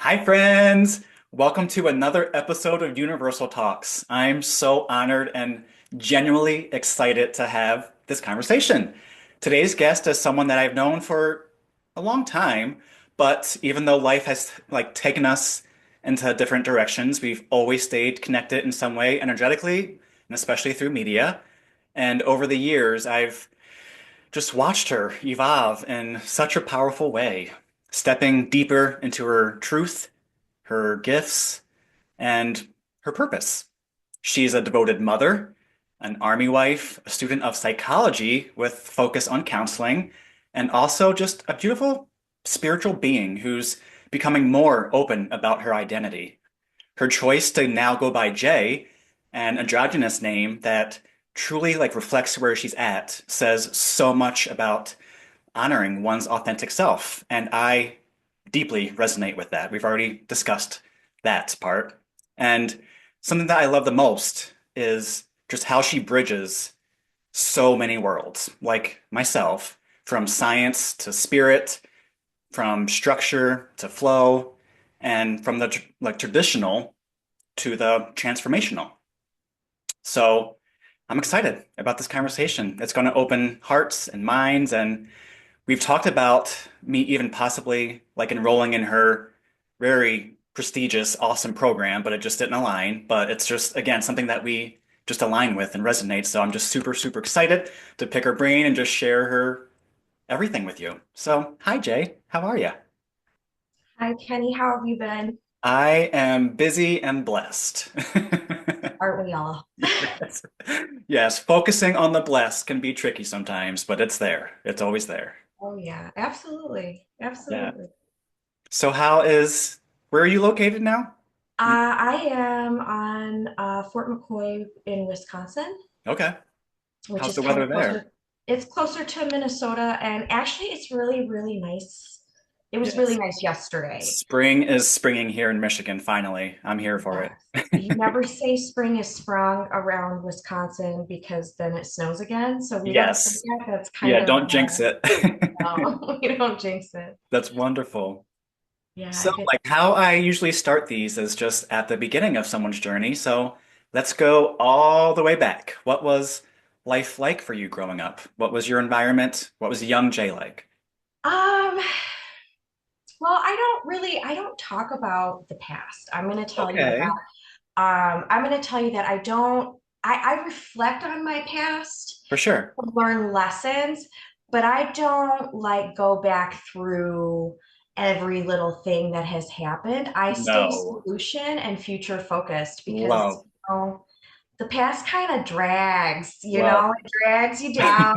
Hi, friends. Welcome to another episode of Universal Talks. I'm so honored and genuinely excited to have this conversation. Today's guest is someone that I've known for a long time, but even though life has taken us into different directions, we've always stayed connected in some way energetically, and especially through media. And over the years, I've just watched her evolve in such a powerful way, stepping deeper into her truth, her gifts, and her purpose. She's a devoted mother, an army wife, a student of psychology with focus on counseling, and also just a beautiful spiritual being who's becoming more open about her identity. Her choice to now go by Jay, an androgynous name that truly reflects where she's at, says so much about honoring one's authentic self. And I deeply resonate with that. We've already discussed that part. And something that I love the most is just how she bridges so many worlds, like myself, from science to spirit, from structure to flow, and from the traditional to the transformational. So I'm excited about this conversation. It's going to open hearts and minds, and we've talked about me even possibly enrolling in her very prestigious, awesome program, but it just didn't align. But it's just, again, something that we just align with and resonate. So I'm just super, super excited to pick her brain and just share her everything with you. So, hi, Jay. How are you? Hi, Kenny. How have you been? I am busy and blessed. Aren't we all? Yes. Yes, focusing on the blessed can be tricky sometimes, but it's there. It's always there. Oh, yeah, absolutely. Yeah. Absolutely. So where are you located now? I am on Fort McCoy in Wisconsin, Okay. which How's is the kind weather of closer. there? It's closer to Minnesota, and actually, it's really, really nice. It was really Yes. nice yesterday. Spring is springing here in Michigan, finally. I'm here for it. Yes. You never say spring is sprung around Wisconsin because then it snows again. So we don't say Yes. that. That's kind Yeah, of, don't jinx it. no, we don't jinx it. That's wonderful. Yeah, So, if it's how I usually start these is just at the beginning of someone's journey. So, let's go all the way back. What was life like for you growing up? What was your environment? What was young Jay like? um Well, I don't talk about the past. I'm going to tell you Okay, that. I'm going to tell you that I reflect on my past for sure. to learn lessons, but I don't like go back through every little thing that has happened. I stay No. solution and future focused because, Love, the past kind of drags, love. it drags you down.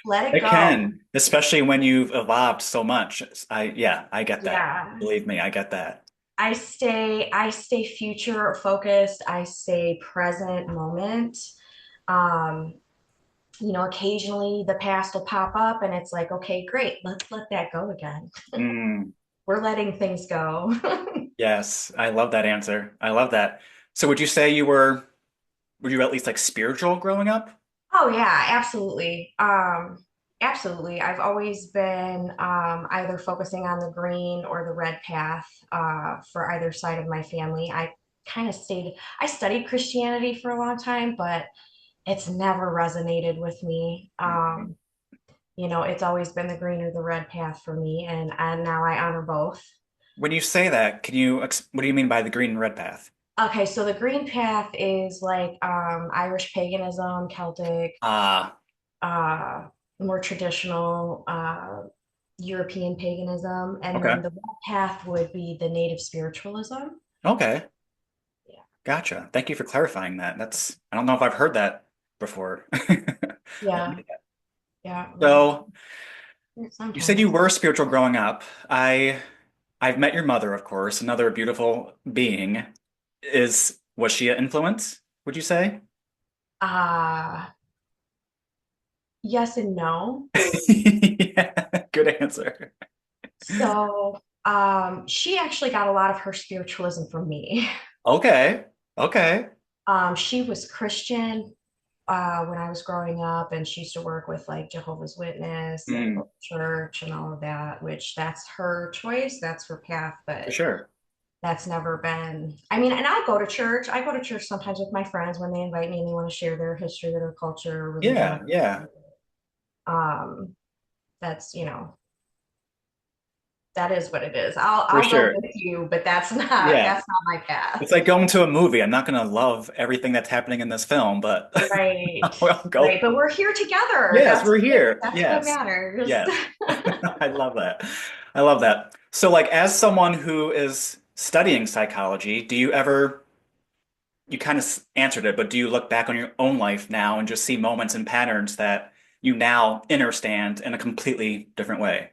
Let it It go. can, especially when you've evolved so much. Yeah, I get that. Yeah. Believe me, I get that. I stay future focused. I stay present moment. Um, Occasionally the past will pop up and it's like, okay, great, let's let that go again. Mm, We're letting things go. yes, I love that answer. I love that. So would you say were you at least spiritual growing up? Oh yeah, absolutely. Absolutely. I've always been either focusing on the green or the red path for either side of my family. I studied Christianity for a long time, but it's never resonated with me. Mhm. It's always been the green or the red path for me, and now I honor both. When you say that, what do you mean by the green and red path? Okay, so the green path is like Irish paganism, Celtic, Ah, uh, more traditional European paganism, and then okay. the red path would be the native spiritualism. Okay. Yeah, Gotcha. Thank you for clarifying that. I don't know if I've heard that before. I yeah, like that. yeah. Well, So you said you sometimes. were spiritual growing up. I've met your mother, of course, another beautiful being. Was she an influence, would you say? Uh yes and no. Yeah, good answer. So, she actually got a lot of her spiritualism from me. Okay. Okay. She was Christian when I was growing up, and she used to work with like Jehovah's Witness and Mm, go to church and all of that, which that's her choice, that's her path. for But sure. that's never been, I mean, and I go to church. I go to church sometimes with my friends when they invite me and they want to share their history, their culture, religion. Yeah, yeah, Um, that's, that is what it is. I'll for I'll go sure. with you, but Yeah. that's not my path. It's like going to a movie. I'm not gonna love everything that's happening in this film, but Right. I'll Right. go. But we're here together. Yes, we're here. That's what Yes. matters. Yes. I love that. I love that. So, like, as someone who is studying psychology, do you ever, you kind of answered it, but do you look back on your own life now and just see moments and patterns that you now understand in a completely different way?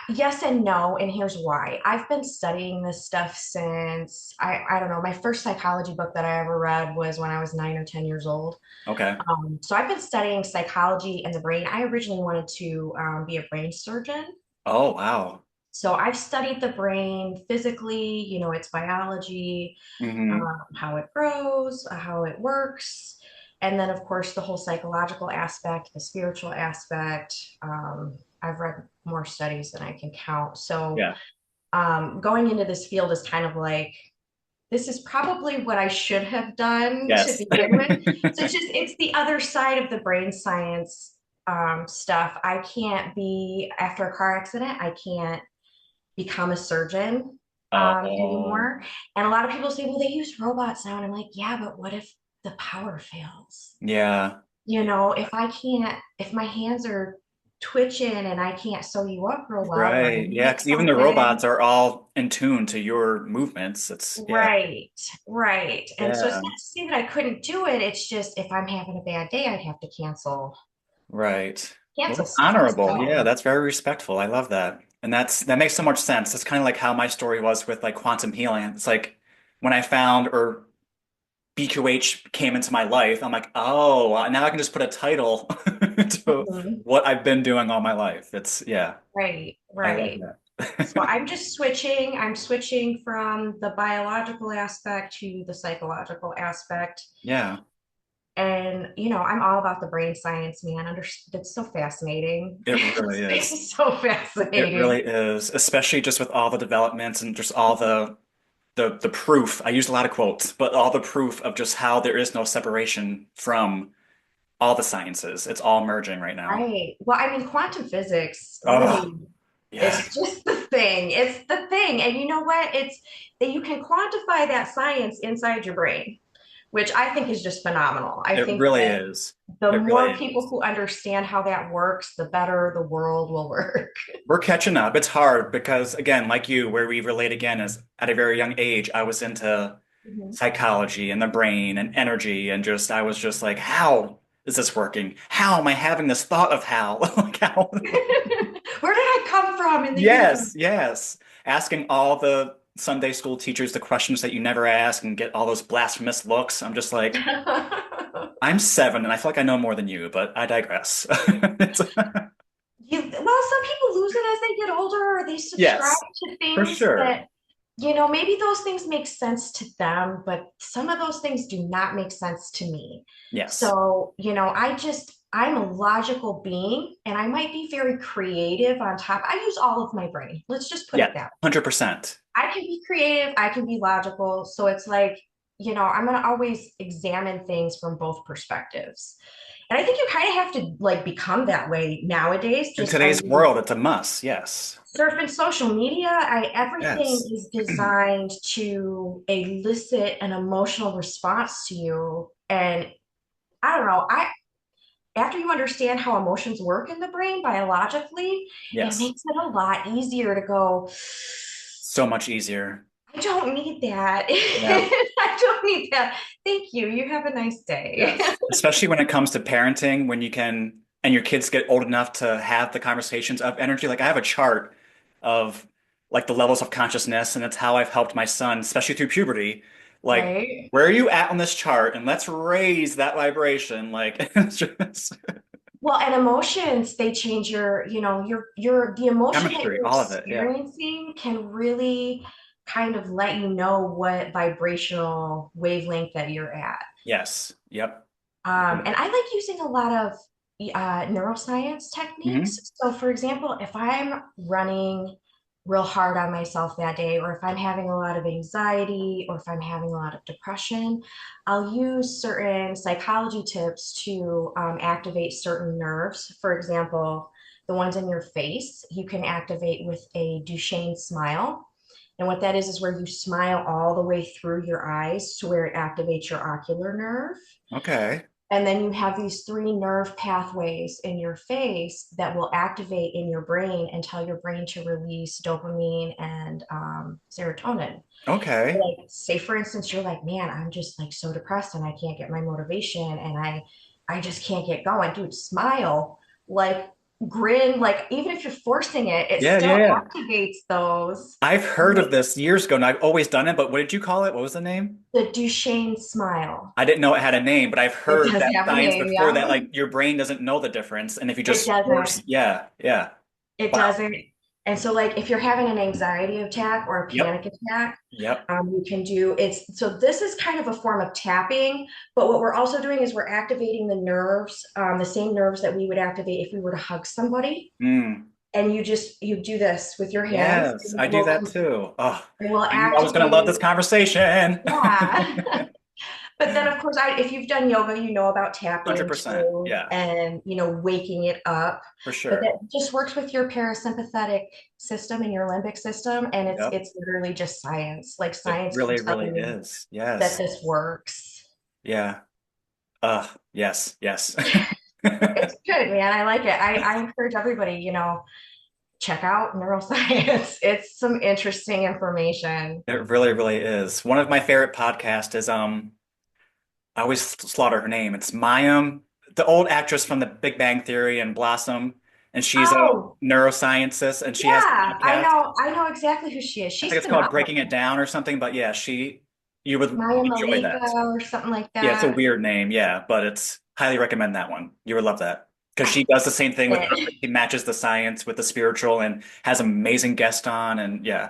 Yes and no, and here's why. I've been studying this stuff since I don't know, my first psychology book that I ever read was when I was 9 or 10 years old. Okay. So I've been studying psychology and the brain. I originally wanted to be a brain surgeon. Oh, wow. So I've studied the brain physically, its biology, Hmm. how it grows, how it works, and then of course the whole psychological aspect, the spiritual aspect. I've read more studies than I can count. So Yeah. going into this field is kind of like this is probably what I should have done to Yes. begin with. So it's the other side of the brain science stuff. I can't be after a car accident. I can't become a surgeon Oh, anymore. And a lot of people say, well, they use robots now. And I'm like, yeah, but what if the power fails? yeah. If I can't, if my hands are twitching and I can't sew you up real well, or I Right. Yeah, nick because even the robots something. are all in tune to your movements. It's, yeah. Right, right. And so it's Yeah. not to say that I couldn't do it. It's just if I'm having a bad day, I'd have to Right. Well, cancel that's stuff. honorable. Yeah, So that's very respectful. I love that. And that makes so much sense. It's kind of like how my story was with like quantum healing. It's like when I found or BQH came into my life, I'm like, oh, now I can just put a title to mhm. what I've been doing all my life. It's yeah, Right, I love right. So that. I'm just switching. I'm switching from the biological aspect to the psychological aspect. Yeah, And, I'm all about the brain science, man. It's so fascinating. it really Space is. is so It really fascinating. is, especially just with all the developments and just all the proof. I used a lot of quotes, but all the proof of just how there is no separation from all the sciences. It's all merging right now. Right. Well, I mean, quantum physics Oh, really is yes. just the thing. It's the thing. And you know what? It's that you can quantify that science inside your brain, which I think is just phenomenal. I It think really that is. the It really more people is. who understand how that works, the better the world will work. We're catching up. It's hard because, again, like you, where we relate again is at a very young age, I was into Mhm. psychology and the brain and energy and just, I was just like, how is this working? How am I having this thought of how? Like how? Where did I come from in the universe? Yes, yes. Asking all the Sunday school teachers the questions that you never ask and get all those blasphemous looks. I'm just like, I'm 7 and I feel like I know more than you, but I digress. It's- Well, some people lose it as they get older, or they subscribe yes, to for things sure. that, maybe those things make sense to them, but some of those things do not make sense to me. Yes. So, I'm a logical being and I might be very creative on top. I use all of my brain. Let's just put Yeah, it that way. 100%. I can be creative, I can be logical. So it's like, I'm going to always examine things from both perspectives. And I think you kind of have to like become that way nowadays. In Just, I today's mean, world, it's a must. Yes. surfing social media, everything Yes. is designed to elicit an emotional response to you. And I don't know, I after you understand how emotions work in the brain biologically, it Yes. makes it a lot easier to go, So much easier. I don't need that. Yeah. I don't need that. Thank you. You have a nice day. Yes. Especially when it comes to parenting, when you can, and your kids get old enough to have the conversations of energy. Like I have a chart of like the levels of consciousness, and it's how I've helped my son, especially through puberty. Like, Right? where are you at on this chart? And let's raise that vibration. Like, it's just Well, and emotions, they change the emotion that chemistry, you're all of it. Yeah. experiencing can really kind of let you know what vibrational wavelength that you're at. Yes. Yep. And I like using a lot of neuroscience Hmm. techniques. So, for example, if I'm running real hard on myself that day, or if I'm having a lot of anxiety, or if I'm having a lot of depression, I'll use certain psychology tips to activate certain nerves. For example, the ones in your face, you can activate with a Duchenne smile. And what that is where you smile all the way through your eyes to where it activates your ocular nerve. Okay. And then you have these three nerve pathways in your face that will activate in your brain and tell your brain to release dopamine and serotonin. Okay. Like, say for instance, you're like, man, I'm just like so depressed and I can't get my motivation and I just can't get going. Dude, smile, like grin, like even if you're forcing it, it Yeah, still yeah, yeah. activates those. I've heard of this years ago and I've always done it, but what did you call it? What was the name? The Duchenne smile. I didn't know it had a name, but I've It heard does that have a science name, before yeah. that, like your brain doesn't know the difference. And if you It just force, doesn't. yeah, yeah. It Wow. doesn't. And so, like, if you're having an anxiety attack or a Yep. panic attack, Yep. you can do it's so this is kind of a form of tapping, but what we're also doing is we're activating the nerves, the same nerves that we would activate if we were to hug somebody. Mm. And you do this with your hands, Yes, and I do that too. Oh, it will I knew I was going to love this activate. conversation. Yeah. But then, of course, if you've done yoga, you know about tapping 100%. too, Yeah, and waking it up. for But sure. that just works with your parasympathetic system and your limbic system, and it's Yep. it's literally just science. Like It science can really, tell really you is. that Yes. this works. Yeah. Yes, yes. It's good, man. I like it. I encourage everybody, check out neuroscience. It's some interesting information. It really, really is. One of my favorite podcasts is I always slaughter her name. It's Mayim, the old actress from The Big Bang Theory and Blossom, and she's a Oh, neuroscientist, and she has a yeah, I podcast. know. I know exactly who she is. I She's think it's called phenomenal. Breaking It Down or something, but yeah, you would Maya enjoy Malika that. or something like Yeah, it's a that. weird name, yeah, but it's highly recommend that one. You would love that because she does the same thing with her. It. She matches the science with the spiritual and has amazing guests on, and yeah,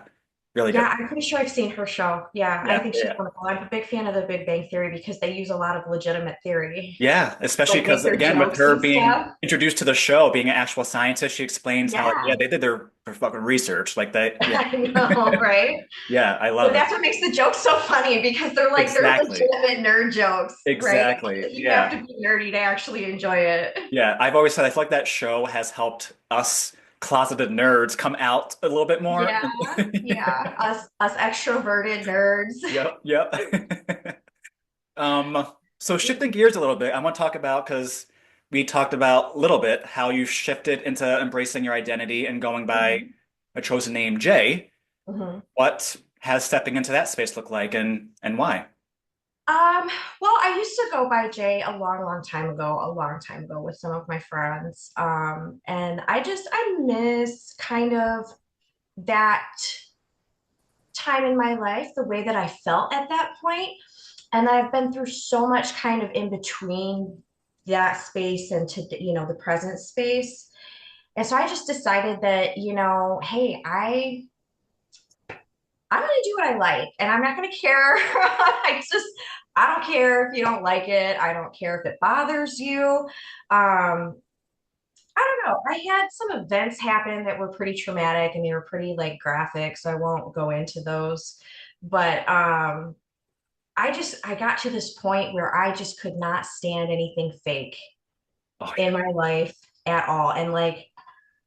really Yeah, good. I'm pretty sure I've seen her show. Yeah, I Yeah, think she's yeah. wonderful. I'm a big fan of the Big Bang Theory because they use a lot of legitimate theory, Yeah, especially like make because their again, with jokes her and being stuff. introduced to the show, being an actual scientist, she explains how, yeah, Yeah, they did their fucking research. Like they, yeah, I know, right? yeah, I But love it. that's what makes the jokes so funny because they're Exactly, legitimate nerd jokes, right? exactly. You have Yeah, to be nerdy to actually enjoy it. yeah. I've always said I feel like that show has helped us closeted nerds come out a little bit more. Yeah, yeah. Us extroverted nerds. Yep, yep. Um, so shifting gears a little bit, I want to talk about because we talked about a little bit how you shifted into embracing your identity and going by Mhm, a chosen name, Jay. mhm. What has stepping into that space look like and why? Um, well, I used to go by Jay a long time ago with some of my friends. And I miss kind of that time in my life, the way that I felt at that point. And I've been through so much kind of in between that space and the present space. And so I just decided that, hey, I'm going to do what I like and I'm not going to care. I don't care if you don't like it. I don't care if it bothers you. I don't know. I had some events happen that were pretty traumatic and they were pretty like graphic, so I won't go into those. But I got to this point where I just could not stand anything fake Oh in my life at all. And like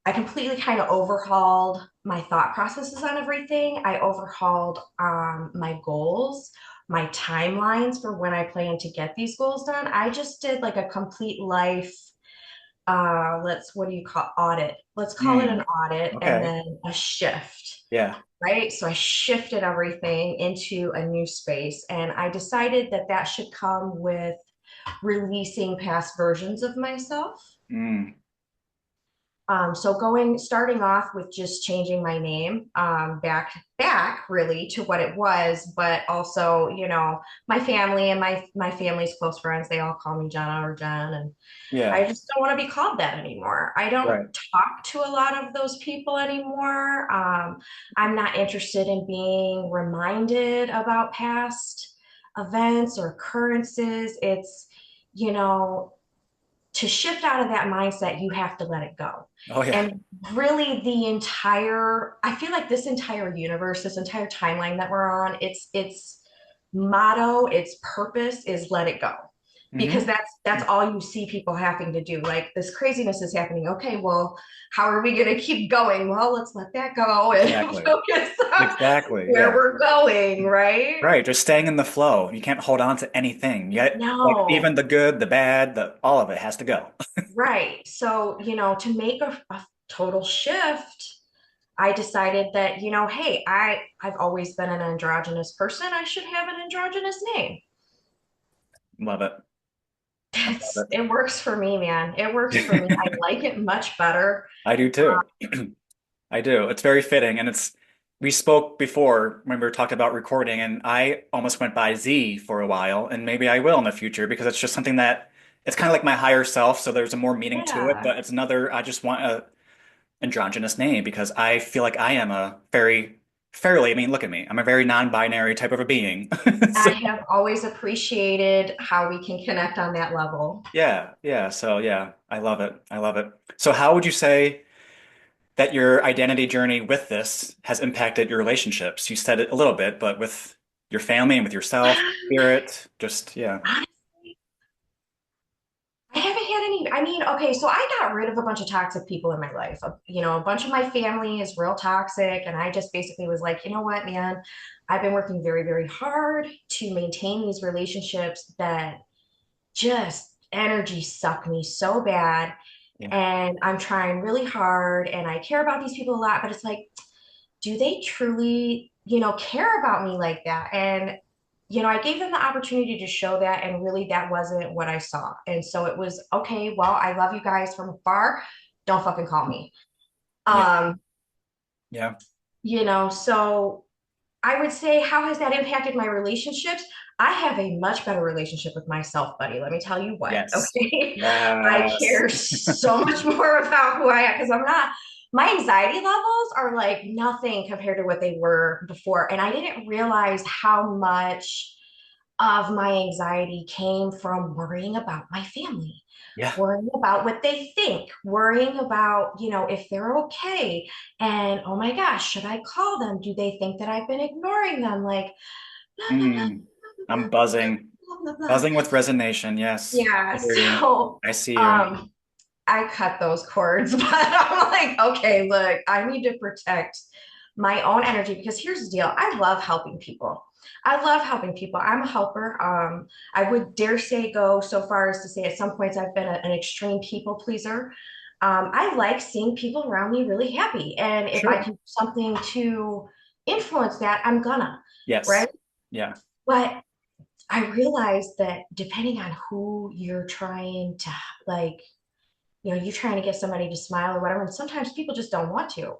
I completely kind of overhauled my thought processes on everything. I overhauled my goals, my timelines for when I plan to get these goals done. I just did like a complete life, what do you call audit? Let's call it an yeah. audit and Okay. then a shift, Yeah. right? So I shifted everything into a new space and I decided that that should come with releasing past versions of myself. Mm. So starting off with just changing my name back really to what it was, but also, my family and my family's close friends, they all call me Jenna or Jen, and I Yeah. just don't want to be called that anymore. I don't Right. talk to a lot of those people anymore. I'm not interested in being reminded about past events or occurrences. You know, to shift out of that mindset, you have to let it go. Oh yeah. And really I feel like this entire universe, this entire timeline that we're on, its motto, its purpose is let it go. Because Hmm. that's all you see people having to do. Like this craziness is happening. Okay, well, how are we going to keep going? Well, let's let that go and Exactly. focus on Exactly. where Yeah. we're going, right? Right. Just staying in the flow. You can't hold on to anything. Yet, like even No. the good, the bad, the all of it has to go. Right. So, to make a total shift, I decided that, hey, I've always been an androgynous person. I should have an androgynous name. Love it. I love It works for me, man. It works for me. I it. like it much better. I do too. I do. It's very fitting. And we spoke before when we were talking about recording, and I almost went by Z for a while, and maybe I will in the future because it's just something that it's kind of like my higher self. So there's a more meaning to it, Yeah. but it's another, I just want a androgynous name because I feel like I am a very fairly, I mean, look at me. I'm a very non-binary type of a being. I So have always appreciated how we can connect on that level. yeah, yeah. So yeah, I love it. I love it. So how would you say that your identity journey with this has impacted your relationships? You said it a little bit, but with your family and with yourself, spirit, just yeah. Honestly, I haven't had any. I mean, okay, so I got rid of a bunch of toxic people in my life. A bunch of my family is real toxic. And I just basically was like, you know what, man? I've been working very, very hard to maintain these relationships that just energy suck me so bad. Yeah. And I'm trying really hard and I care about these people a lot, but it's like, do they truly, care about me like that? And I gave them the opportunity to show that, and really that wasn't what I saw. And so it was, okay, well, I love you guys from afar. Don't fucking call me. Yeah. Um, Yeah. so I would say, how has that impacted my relationships? I have a much better relationship with myself, buddy. Let me tell you what. Yes. Okay. I Yes. care so much more about who I am because my anxiety levels are like nothing compared to what they were before. And I didn't realize how much of my anxiety came from worrying about my family, Yeah. worrying about what they think, worrying about, if they're okay. And oh my gosh, should I call them? Do they think that I've been ignoring them? Like, blah, blah, blah, Mm. I'm blah, buzzing. blah, blah, blah, blah. Buzzing with resignation. Yes. Yeah. I hear you. So, I see you. um, I cut those cords, but I'm like, okay, look, I need to protect my own energy because here's the deal. I love helping people. I love helping people. I'm a helper. I would dare say go so far as to say at some points I've been an extreme people pleaser. I like seeing people around me really happy. And if I Sure. can do something to influence that, I'm gonna, Yes. right? Yeah. But I realized that depending on who you're trying to like, you're trying to get somebody to smile or whatever. And sometimes people just don't want to.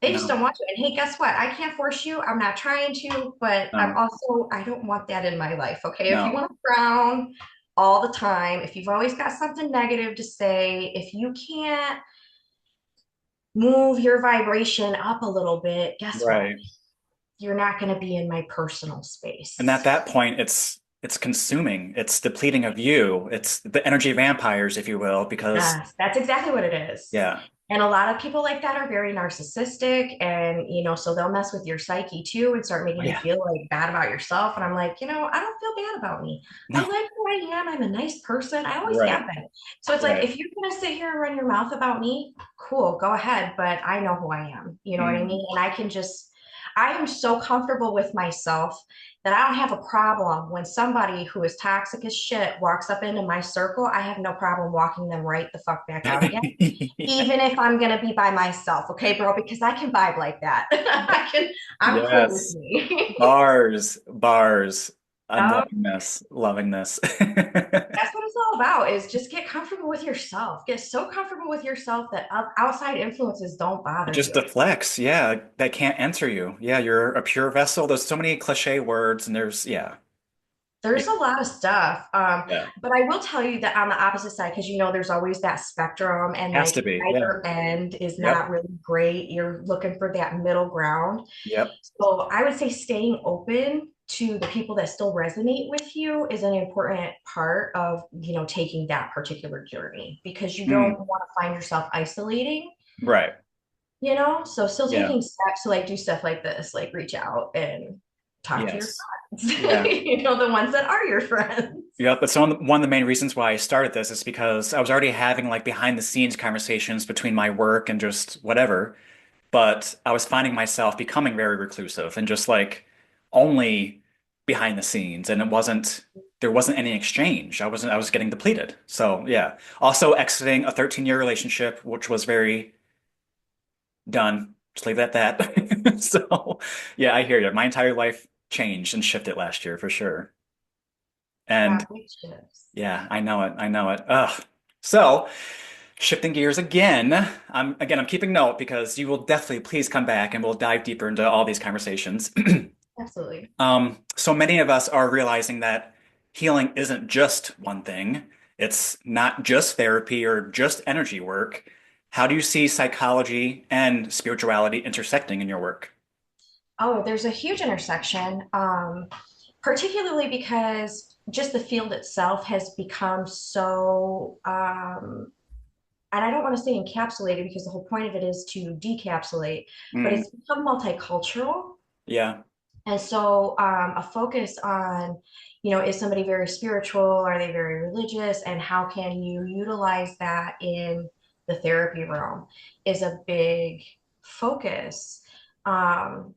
They just No. don't want to. And hey, guess what? I can't force you. I'm not trying to, but No. I don't want that in my life. Okay. If you No. want to frown all the time, if you've always got something negative to say, if you can't move your vibration up a little bit, guess what? Right. You're not going to be in my personal And at space. that point, it's consuming. It's depleting of you. It's the energy vampires, if you will, because Yes, that's exactly what it is. yeah. And a lot of people like that are very narcissistic. And, so they'll mess with your psyche too and start Oh making you yeah. feel like bad about yourself. And I'm like, I don't feel bad about me. I No. like who I am. I'm a nice person. I always Right. have been. So it's like, Right. if you're going to sit here and run your mouth about me, cool, go ahead. But I know who I am. You know what I Mm. mean? And I am so comfortable with myself that I don't have a problem when somebody who is toxic as shit walks up into my circle. I have no problem walking them right the fuck back out again, even if I'm gonna be by myself, okay, bro? Because I can vibe like that. I'm cool with Yes. me. Bars, bars. I'm um, loving this. Loving this. that's what it's all about. Is just get comfortable with yourself. Get so comfortable with yourself that outside influences don't It bother just you. deflects. Yeah, that can't answer you. Yeah, you're a pure vessel. There's so many cliche words, and there's yeah. There's a lot of stuff. Yeah. But I will tell you that on the opposite side, because there's always that spectrum, and Has like to be. Yeah. either end is Yep. not really great. You're looking for that middle ground. Yep. So I would say staying open to the people that still resonate with you is an important part of, taking that particular journey, because you don't Mm, want to find yourself isolating, right. so still Yeah. taking steps to like do stuff like this, like reach out and talk to your Yes. friends, Yeah. the ones that are your friends. Yep. But so one of the main reasons why I started this is because I was already having like behind the scenes conversations between my work and just whatever. But I was finding myself becoming very reclusive and just like only behind the scenes, and there wasn't any exchange. I was getting depleted. So yeah. Also exiting a 13-year relationship, which was very done. Just leave it at that. So yeah, I hear you. My entire life changed and shifted last year for sure. Yeah, And big shifts. yeah, I know it. I know it. Ugh. So shifting gears again. I'm keeping note because you will definitely please come back and we'll dive deeper into all these conversations. Absolutely. So many of us are realizing that healing isn't just one thing. It's not just therapy or just energy work. How do you see psychology and spirituality intersecting in your work? Oh, there's a huge intersection, particularly because just the field itself has become so, and I don't want to say encapsulated because the whole point of it is to decapsulate, but Mm, it's become multicultural. yeah, And so a focus on, is somebody very spiritual? Are they very religious? And how can you utilize that in the therapy realm is a big focus. Um,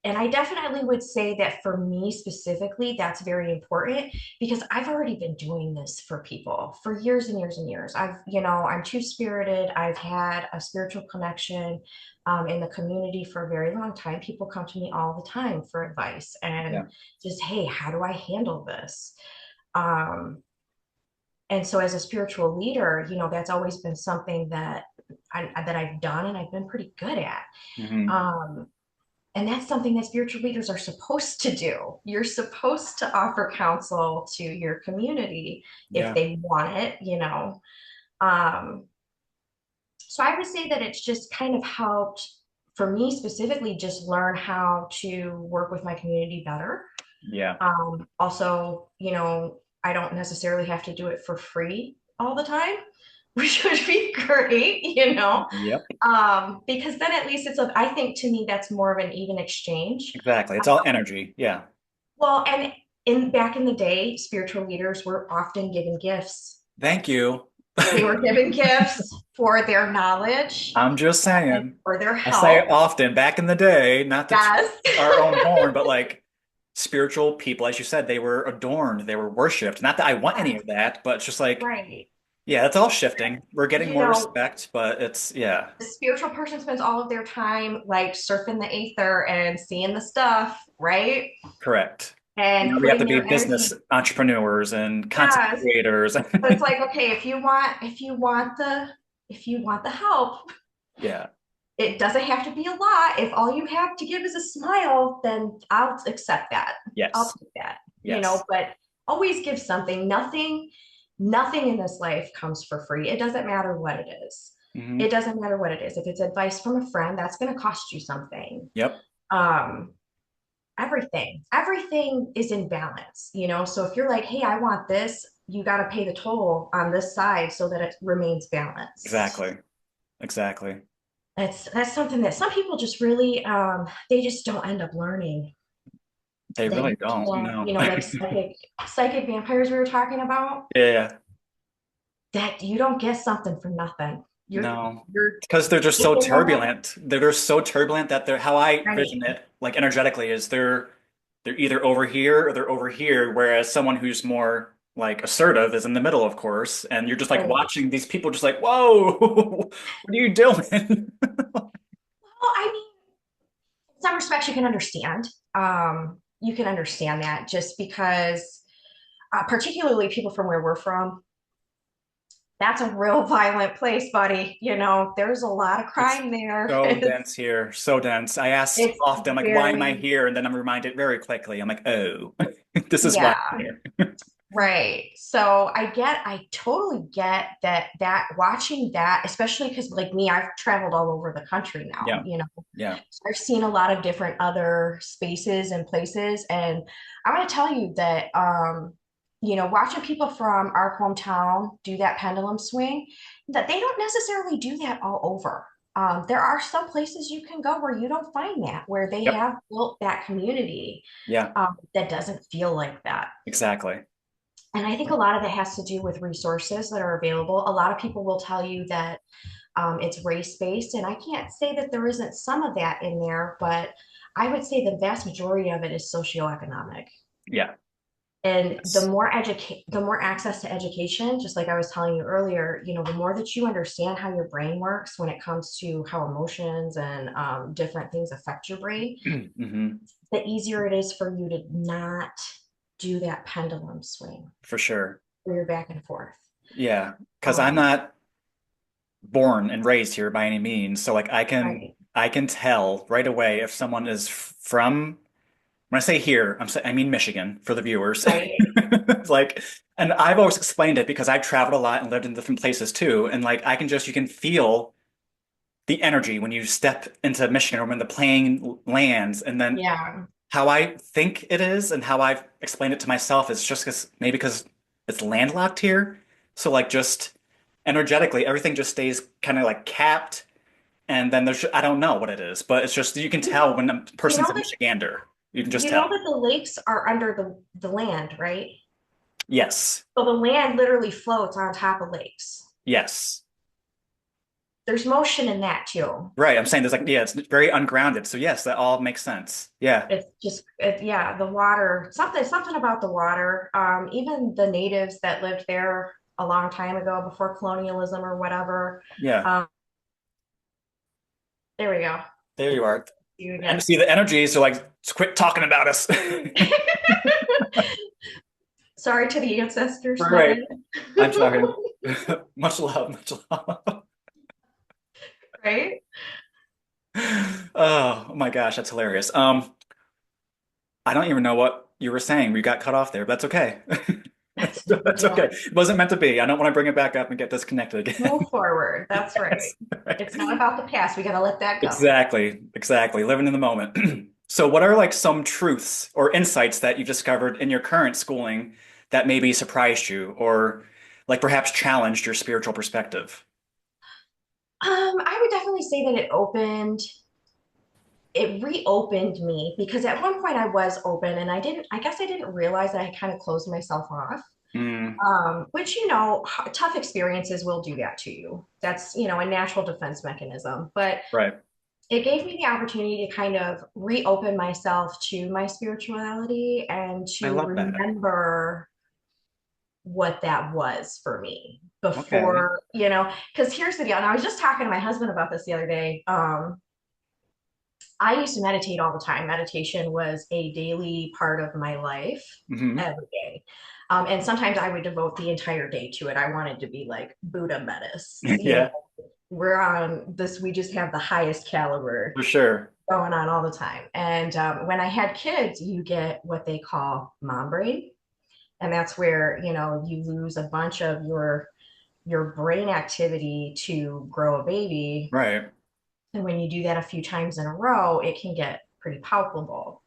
and I definitely would say that for me specifically, that's very important because I've already been doing this for people for years and years and years. I'm two spirited. I've had a spiritual connection in the community for a very long time. People come to me all the time for advice yeah, and just, hey, how do I handle this? Um, and so as a spiritual leader, that's always been something that I've done and I've been pretty good at. hmm, Um, and that's something that spiritual leaders are supposed to do. You're supposed to offer counsel to your community if yeah, they want it. Um, so I would say that it's just kind of helped for me specifically just learn how to work with my community better. yeah, Also, I don't necessarily have to do it for free all the time, which would be great. yep, Because then at least I think to me that's more of an even exchange. exactly. It's all energy. Yeah. Well, and in back in the day, spiritual leaders were often given gifts. Thank you. They were given gifts for their knowledge I'm just and saying. for their I say it help. often, back in the day, not to toot Yes. our own horn, but like spiritual people, as you said, they were adorned, they were worshipped. Not that I want any Yes. of that, but it's just like, Right. yeah, it's all shifting. We're getting You more know, respect, but it's, yeah, the spiritual person spends all of their time like surfing the ether and seeing the stuff, right? correct. And Now we have to putting be their business energy. entrepreneurs and content Yes. creators. But it's like, okay, if you want the help, Yeah, it doesn't have to be a lot. If all you have to give is a smile, then I'll accept that. I'll yes, take that, yes. but always give something. Nothing in this life comes for free. It doesn't matter what it is. Hmm. It doesn't matter what it is. If it's advice from a friend, that's going to cost you something. Yep, Um, everything is in balance. So if you're like, hey, I want this, you got to pay the toll on this side so that it remains balanced. exactly, exactly. That's something that some people just really they just don't end up learning, They that really you don't, can't, no. like psychic vampires we were talking about, Yeah, that you don't get something for nothing. no. You're Because they're just so taking that, turbulent. They're just so turbulent that they're how I right? vision it, like energetically, is they're either over here or they're over here, whereas someone who's more like assertive is in the middle, of course, and you're just like Right. watching these people just like, whoa, what are you doing? Well, I mean, in some respects you can understand. You can understand that just because, particularly people from where we're from, that's a real violent place, buddy. There's a lot of It's crime there. so It's dense here, so dense. I ask it's often, like, why am I very here? And then I'm reminded very quickly. I'm like, oh, This is why I'm Yeah. here. Right. So I totally get that watching that, especially because like me, I've traveled all over the country now, Yeah. Yeah. So I've seen a lot of different other spaces and places. And I want to tell you that, watching people from our hometown do that pendulum swing, that they don't necessarily do that all over. There are some places you can go where you don't find that, where they Yep. have built that community, Yeah. that doesn't feel like that. Exactly. And I think a lot of it has to do with resources that are available. A lot of people will tell you that it's race based, and I can't say that there isn't some of that in there, but I would say the vast majority of it is socioeconomic. Yeah. And Yes. the more access to education, just like I was telling you earlier, the more that you understand how your brain works when it comes to how emotions and different things affect your brain, Hmm. the easier it is for you to not do that pendulum swing For sure. where you're back and forth. Yeah. Because I'm Um, not born and raised here by any means. So like right. I can tell right away if someone is from when I say here, I mean Michigan for the viewers. Right. Like, and I've always explained it because I've traveled a lot and lived in different places too. And like I can just you can feel the energy when you step into Michigan or when the plane lands, and then Yeah. how I think it is and how I've explained it to myself is just because it's landlocked here. So like just energetically, everything just stays kind of like capped. And then I don't know what it is, but it's just you can You tell know, when a you person's know a that Michigander. You can just you know tell. that the lakes are under the land, right? Yes. So the land literally floats on top of lakes. Yes. There's motion in that too. Right. I'm saying there's like, yeah, it's very ungrounded. So yes, that all makes sense. Yeah. Yeah, the water, something about the water. Even the natives that lived there a long time ago before colonialism or whatever. Yeah. Um, there we go. There you are. You And again. see the energy, so like quit talking about us. Sorry to the ancestors, my Right. bad. I'm sorry. Much love, much love. Right? Oh my gosh, that's hilarious. I don't even know what you were saying. We got cut off there, but that's okay. That's no big That's okay. deal. It wasn't meant to be. I don't want to bring it back up and get disconnected again. Move forward. That's right. Yes. Right. It's not about the past. We got to let that go. Exactly. Exactly. Living in the moment. So, what are like some truths or insights that you've discovered in your current schooling that maybe surprised you or like perhaps challenged your spiritual perspective? I would definitely say that it reopened me because at one point I was open and I guess I didn't realize that I kind of closed myself off. Mm, Which, tough experiences will do that to you. That's, a natural defense mechanism. But right. it gave me the opportunity to kind of reopen myself to my spirituality and I to love that. remember what that was for me Okay. before, because here's the deal. And I was just talking to my husband about this the other day. I used to meditate all the time. Meditation was a daily part of my life Hmm. every day. And sometimes I would devote the entire day to it. I wanted to be like Buddha Metis, Yeah, we're on this, we just have the highest caliber for sure. going on all the time. And when I had kids, you get what they call mom brain. And that's where, you lose a bunch of your brain activity to grow a baby. Right. And when you do that a few times in a row, it can get pretty palpable.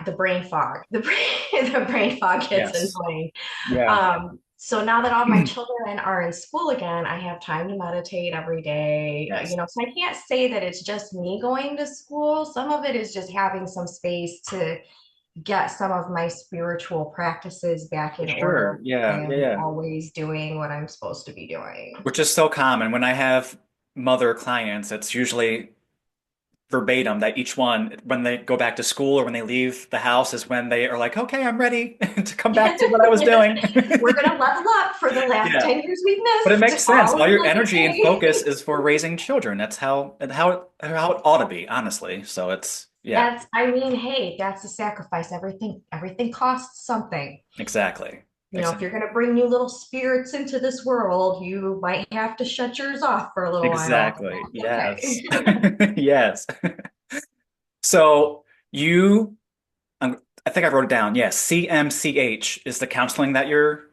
The brain fog, the brain fog gets Yes. annoying. Yeah. So now that all my children are in school again, I have time to meditate every day. Yes. So I can't say that it's just me going to school. Some of it is just having some space to get some of my spiritual practices back For in order. sure. Yeah. Yeah. And Yeah. always doing what I'm supposed to be doing. Which is so common. When I have mother clients, it's usually verbatim that each one, when they go back to school or when they leave the house, is when they are like, okay, I'm ready to come back to what I was doing. We're going to level up for the last Yeah. 10 years we've But it missed. makes sense. All All is your well energy and today. focus is for raising children. That's how it ought to be, honestly. So it's yeah, I mean, hey, that's a sacrifice. Everything costs something. exactly. If Exactly. you're going to bring new little spirits into this world, you might have to shut yours off for a little while. Exactly. That's Yes. okay. Yes. So you I think I wrote it down. Yes, CMCH is the counseling that you're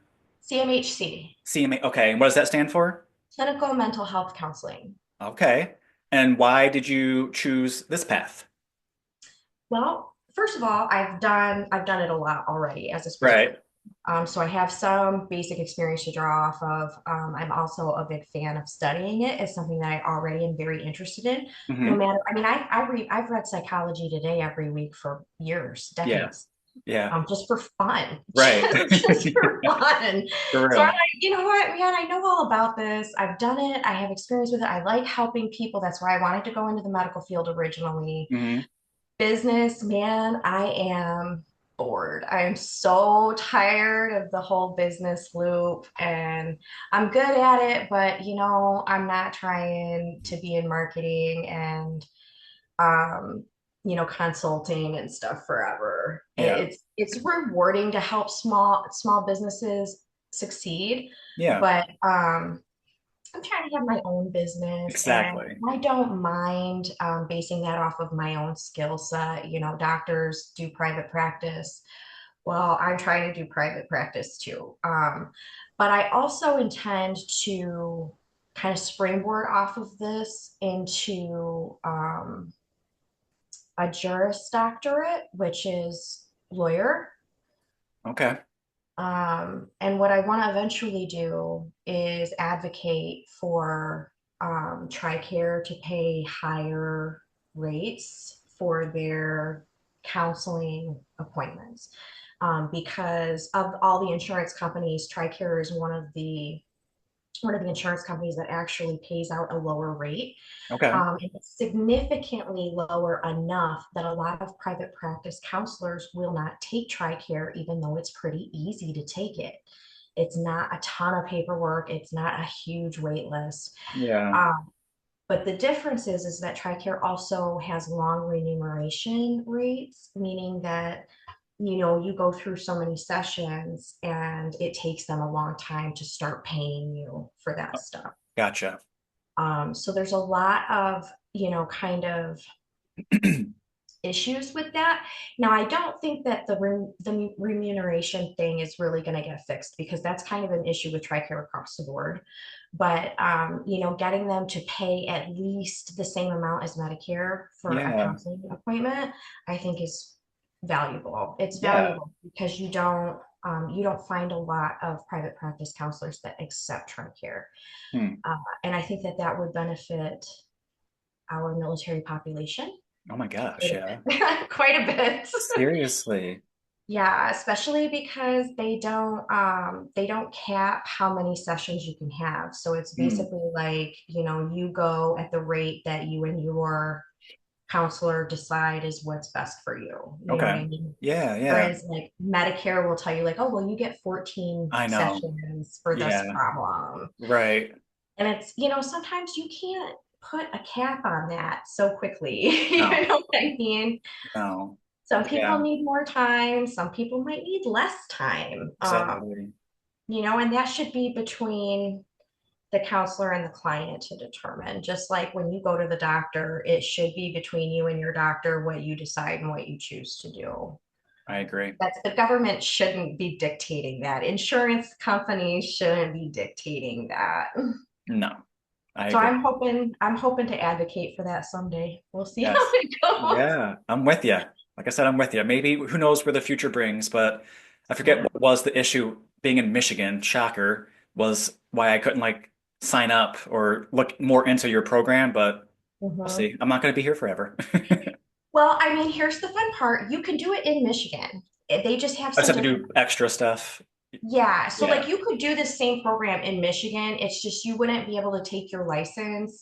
CMHC, CMA. Okay, and what does that stand for? Clinical Mental Health Counseling. Okay. And why did you choose this path? Well, first of all, I've done it a lot already as a springboard. Right. So I have some basic experience to draw off of. I'm also a big fan of studying it. It's something that I already am very interested in. No Hmm. matter, I mean, I've read Psychology Today every week for years, Yeah. decades, Yeah. just for fun, Right. just for fun. For So I'm real. like, you know what, man, I know all about this. I've done it. I have experience with it. I like helping people. That's why I wanted to go into the medical field originally. Hmm. Business, man, I am bored. I am so tired of the whole business loop and I'm good at it, but I'm not trying to be in marketing and um, consulting and stuff forever. Yeah. It's rewarding to help small businesses succeed, Yeah. but I'm trying to have my own business and Exactly. I don't mind basing that off of my own skill set. Doctors do private practice. Well, I'm trying to do private practice too. But I also intend to kind of springboard off of this into a Juris Doctorate, which is lawyer. Okay. And what I want to eventually do is advocate for TRICARE to pay higher rates for their counseling appointments. Because of all the insurance companies, TRICARE is one of the insurance companies that actually pays out a lower rate. Okay. And it's significantly lower enough that a lot of private practice counselors will not take TRICARE, even though it's pretty easy to take it. It's not a ton of paperwork. It's not a huge wait list. Yeah. Um, but the difference is that TRICARE also has long remuneration rates, meaning that you go through so many sessions and it takes them a long time to start paying you for that stuff. Gotcha. So there's a lot of, kind of issues with that. Now, I don't think that the remuneration thing is really going to get fixed because that's kind of an issue with TRICARE across the board. But getting them to pay at least the same amount as Medicare for a Yeah. counseling appointment, I think is valuable. It's Yeah. valuable because you don't find a lot of private practice counselors that accept TRICARE. Hmm. And I think that that would benefit our military population Oh my gosh. quite Yeah. a bit. Quite a bit. Seriously. Yeah, especially because they don't cap how many sessions you can have. So it's Hmm. basically like, you go at the rate that you and your counselor decide is what's best for you. You know what Okay. I mean? Yeah. Yeah. Whereas like Medicare will tell you like, oh, well, you get 14 I know. sessions for this Yeah. problem. Right. And it's, sometimes you can't put a cap on that so quickly. No. You know what I mean? No. Some people Yeah. need more time, some people might need less time. Exactly. And that should be between the counselor and the client to determine. Just like when you go to the doctor, it should be between you and your doctor what you decide and what you choose to do. I agree. The government shouldn't be dictating that. Insurance companies shouldn't be dictating that. No. I So agree. I'm hoping to advocate for that someday. We'll see how Yes. it goes. Yeah. I'm with you. Like I said, I'm with you. Maybe who knows where the future brings, but I forget what was the issue being in Michigan, shocker, was why I couldn't like sign up or look more into your program, but we'll Mhm. see. I'm not going to be here forever. Well, I mean, here's the fun part. You can do it in Michigan. They just have I just some have to different. do extra stuff. Yeah, so Yeah. like you could do the same program in Michigan. It's just you wouldn't be able to take your license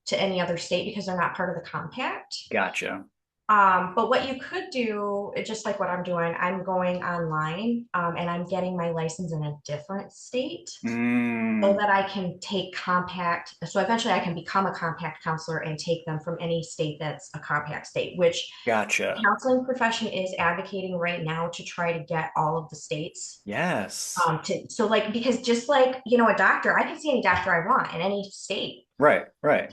to any other state because they're not part of the compact. Gotcha. But what you could do, just like what I'm doing, I'm going online, and I'm getting my license in a different state so Mm, that I can take compact. So eventually I can become a compact counselor and take them from any state that's a compact state, which the gotcha. counseling profession is advocating right now to try to get all of the states. Yes. So like because just like a doctor, I can see any doctor I want in any state. Right, right.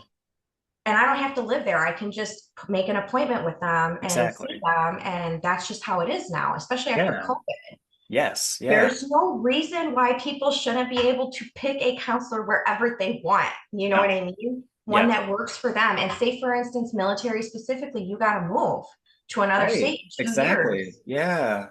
and I don't have to live there. I can just make an appointment with them and see Exactly. them. And that's just how it is now, especially after Yeah. COVID. Yes. Yeah. There's no reason why people shouldn't be able to pick a counselor wherever they want. You know No. what I mean? One Yes. that works for them. And say, for instance, military specifically, you got to move to another Right. state in 2 years. Exactly. Yeah.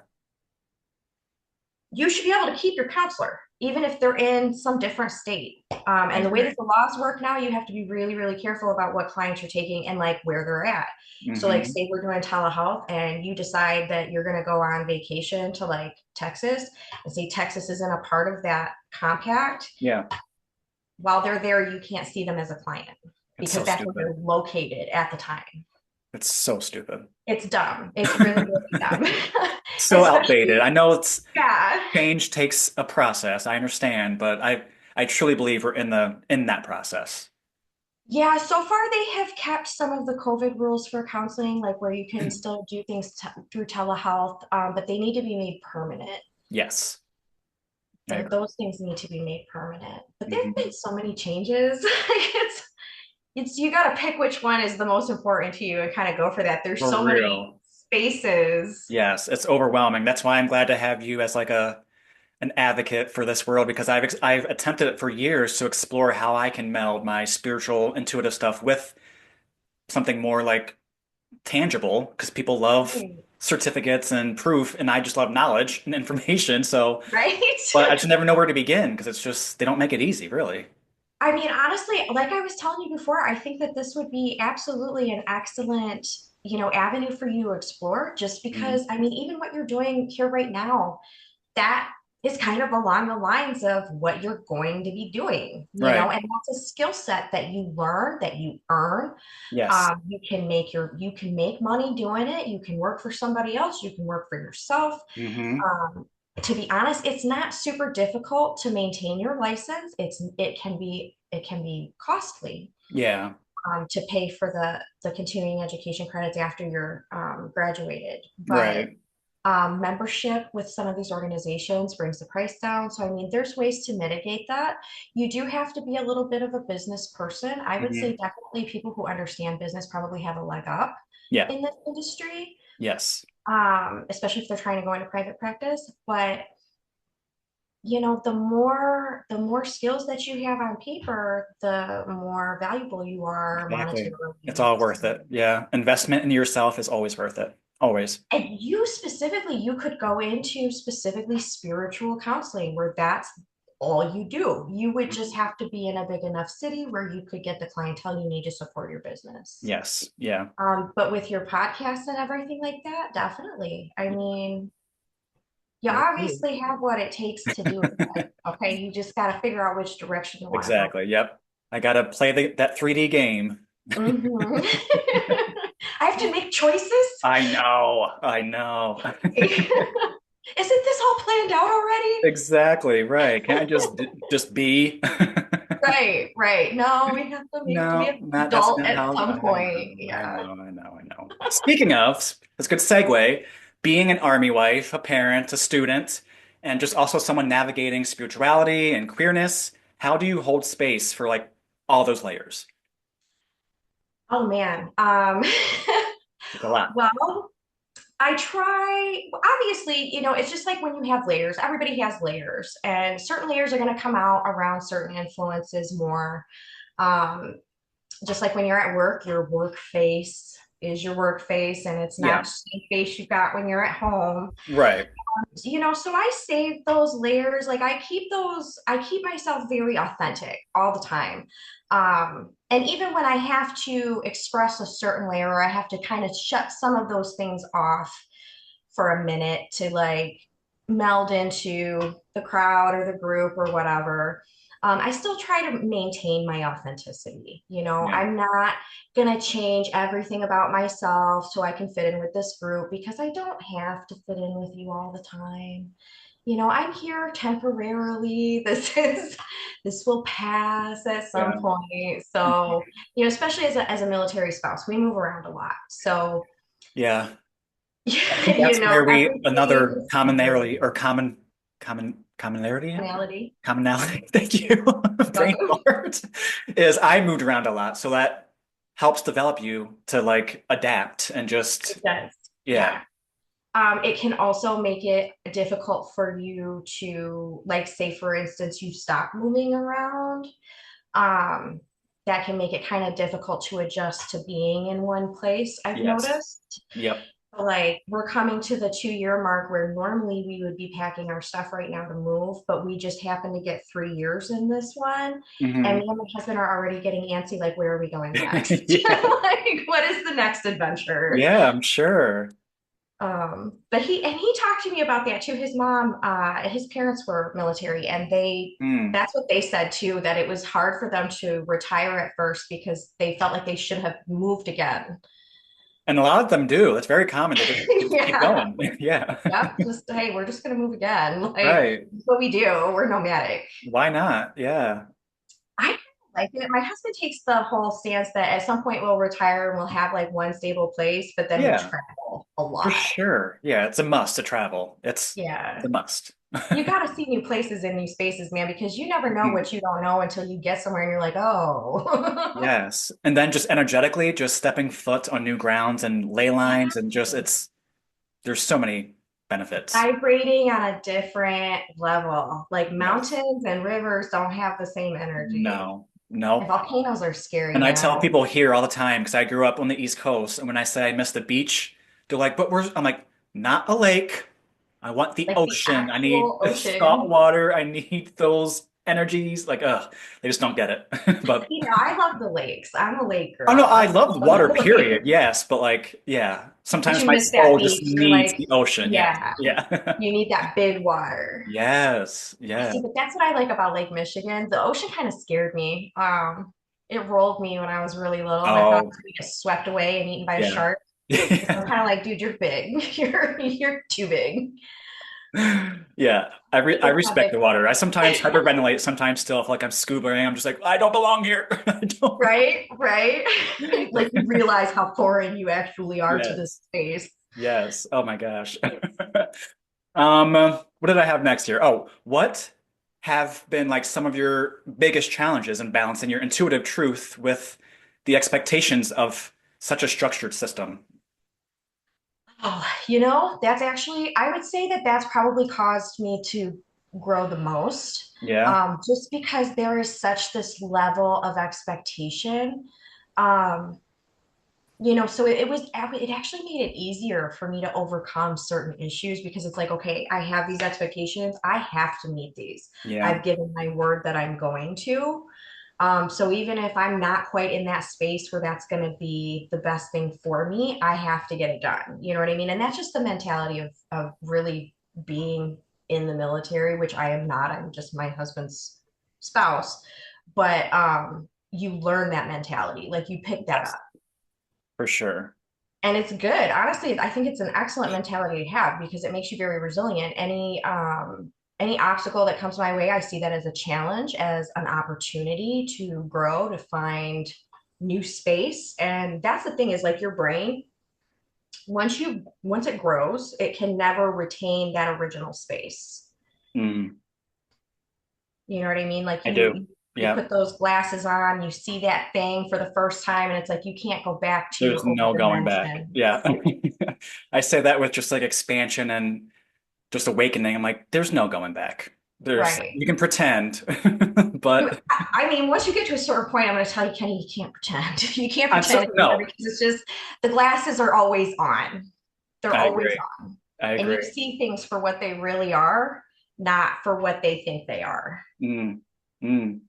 You should be able to keep your counselor, even if they're in some different state. I And the way that agree. the laws work now, you have to be really, really careful about what clients you're taking and like where they're at. So, like, Hmm. say we're doing telehealth and you decide that you're going to go on vacation to like Texas, and say Texas isn't a part of that compact. Yeah. While they're there, you can't see them as a client It's because so that's where stupid. they're located at the time. It's so stupid. It's dumb. It's really, really dumb. So outdated. Especially, I know it's yeah. change takes a process. I understand, but I truly believe we're in that process. Yeah, so far they have kept some of the COVID rules for counseling, like where you can still do things through telehealth, but they need to be made permanent. Yes, I agree. Those things need to be made permanent. But there have Hmm. been so many changes. It's you got to pick which one is the most important to you and kind of go for that. There's For so many real. spaces. Yes, it's overwhelming. That's why I'm glad to have you as like a an advocate for this world because I've attempted it for years to explore how I can meld my spiritual, intuitive stuff with something more like tangible because people love certificates and proof, and I just love knowledge and information. So, Right? but I just never know where to begin because it's just they don't make it easy, really. I mean, honestly, like I was telling you before, I think that this would be absolutely an excellent, avenue for you to explore just Mhm. because, I mean, even what you're doing here right now, that is kind of along the lines of what you're going to be doing, Right. and that's a skill set that you learn, that you earn. Yes. You can make money doing it. You can work for somebody else. You can work for yourself. Hmm. Um, to be honest, it's not super difficult to maintain your license. It can be costly Yeah. to pay for the continuing education credits after you're graduated, but Right. membership with some of these organizations brings the price down. So, I mean, there's ways to mitigate that. You do have to be a little bit of a business person. I would say Hmm. definitely people who understand business probably have a leg up Yeah. in this industry, Yes. especially if they're trying to go into private practice. But the more skills that you have on paper, the more valuable you are Exactly. It's monetarily. all worth it. Yeah. Investment in yourself is always worth it. Always. And you specifically, you could go into specifically spiritual counseling where that's all you do. You would just have to be in a big enough city where you could get the clientele you need to support your business. Yes. Yeah. But with your podcast and everything like that, definitely. I mean, you We'll see. obviously have what it takes to do it. Okay, you just got to figure out which direction you want to go. Exactly. Yep. I gotta play that 3D game. Mhm. I have to make choices. I know. I know. Isn't this all planned out already? Exactly. Right. Can't I just be? Right, right. No, we have No, to not that's adult not at how some I point. know. I Yeah. know. I know. I know. Speaking of, that's a good segue. Being an army wife, a parent, a student, and just also someone navigating spirituality and queerness, how do you hold space for like all those layers? Oh man. It's a lot. Well, I try, obviously, it's just like when you have layers, everybody has layers, and certain layers are going to come out around certain influences more. Um, just like when you're at work, your work face is your work face, and it's not Yeah. the same face you got when you're at home. Right. So I save those layers. Like I keep myself very authentic all the time. And even when I have to express a certain layer, or I have to kind of shut some of those things off for a minute to like meld into the crowd or the group or whatever. I still try to maintain my authenticity. Yeah. I'm not going to change everything about myself so I can fit in with this group because I don't have to fit in with you all the time. I'm here temporarily. This will pass at some Yeah. point. So, especially as a military spouse, we move around a lot. So, Yeah. I think that's where we everything another is commonality temporary. or commonality Personality. commonality. Thank you. Brain Welcome. fart is I moved around a lot, so that helps develop you to like adapt and just It does. yeah. Yeah. It can also make it difficult for you to, like, say, for instance, you stop moving around. Um, that can make it kind of difficult to adjust to being in one place, I've Yes. noticed. Yep. Like, we're coming to the 2 year mark where normally we would be packing our stuff right now to move, but we just happen to get 3 years in this one. And Hmm. me and my husband are already getting antsy, like, where are we going next? Yeah. Like, what is the next adventure? Yeah, I'm sure. But he talked to me about that too. His mom, his parents were military, and Mm. that's what they said too, that it was hard for them to retire at first because they felt like they should have moved again. And a lot of them do. It's very common. They just keep Yeah. going. Yeah. Yep. Just, hey, we're just gonna move again. Like, Right. that's what we do. We're nomadic. Why not? Yeah. I kind of like it. My husband takes the whole stance that at some point we'll retire and we'll have like one stable place, but then we Yeah, travel a for lot. sure. Yeah, it's a must to travel. It's Yeah. a must. You got to see new places and new spaces, man, because you never know Mhm. what you don't know until you get somewhere and you're like, oh. Yes. And then just energetically, just stepping foot on new grounds and ley lines and just there's so many benefits. Vibrating on a different level. Like, Yes. mountains and rivers don't have the same energy. No, And no. volcanoes are scary, And I man. tell people here all the time because I grew up on the East Coast, and when I say I miss the beach, they're like, "But where's?" I'm like, "Not a lake. I want the Like the ocean. I need actual salt ocean. water. I need those energies." Like, they just don't get it. But I love the lakes. I'm a lake oh no, girl. I I love love water, the period. lake. Yes, but like, yeah, But sometimes you my miss that soul just beach. You're needs like, the ocean. Yes, yeah, yeah, you need that big water. yes, I yeah. see, but that's what I like about Lake Michigan. The ocean kind of scared me. It rolled me when I was really little, and I thought I Oh, was gonna get swept away and eaten by a yeah. shark. So I'm kind of like, dude, you're big. You're too big. Yeah, I People have respect the water. I sometimes it. hyperventilate, sometimes still if like I'm scubaing, I'm just like, I don't belong here. I don't belong. Right, right. Like, you realize how foreign you actually are to this Yes. space. Yes. Oh my gosh. What did I have next here? Oh, what have been like some of your biggest challenges in balancing your intuitive truth with the expectations of such a structured system? Oh, that's actually, I would say that that's probably caused me to grow the most. Yeah. Just because there is such this level of expectation. Um, so it actually made it easier for me to overcome certain issues because it's like, okay, I have these expectations. I have to meet these. Yeah. I've given my word that I'm going to. So even if I'm not quite in that space where that's going to be the best thing for me, I have to get it done. You know what I mean? And that's just the mentality of really being in the military, which I am not. I'm just my husband's spouse. But you learn that mentality, like, you pick that Yes, up. for sure. And it's good. Honestly, I think it's an excellent mentality to have because it makes you very resilient. Any obstacle that comes my way, I see that as a challenge, as an opportunity to grow, to find new space. And that's the thing, is like, your brain, once it grows, it can never retain that original space. Mm, You know what I mean? Like, I do. you Yeah. put those glasses on, you see that thing for the first time, and it's like you can't go back to your There's old no going back. dimension. Yeah. I say that with just like expansion and just awakening. I'm like, there's no going back. Right. You can pretend, You, but I mean, once you get to a certain point, I'm going to tell you, Kenny, you can't pretend. You can't I'm pretend so, anymore no, because it's just, the glasses are always on. They're I always agree. on. I And you agree. see things for what they really are, not for what they think they are. Mm, mm.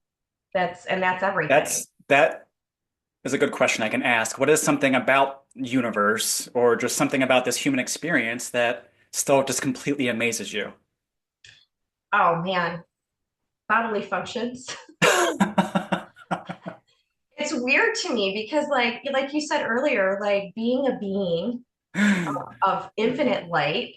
And that's everything. That is a good question I can ask. What is something about universe or just something about this human experience that still just completely amazes you? Oh man, bodily functions. It's weird to me because, like you said earlier, like, being a being of infinite light,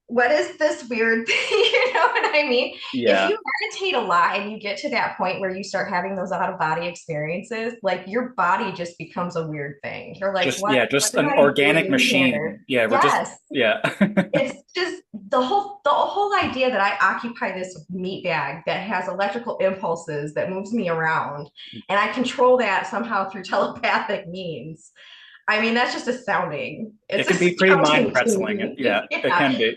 what is this weird thing? You know what I mean? If Yeah. you meditate a lot and you get to that point where you start having those out of body experiences, like your body just becomes a weird thing. You're like, Just what, yeah, what just am an I organic doing here? machine. Yeah, we're just Yes. yeah. It's just the whole idea that I occupy this meat bag that has electrical impulses that moves me around and I control that somehow through telepathic means. I mean, that's just astounding. It It's can be pretty mind astounding to pretzeling. Yeah, me. it Yeah, can be.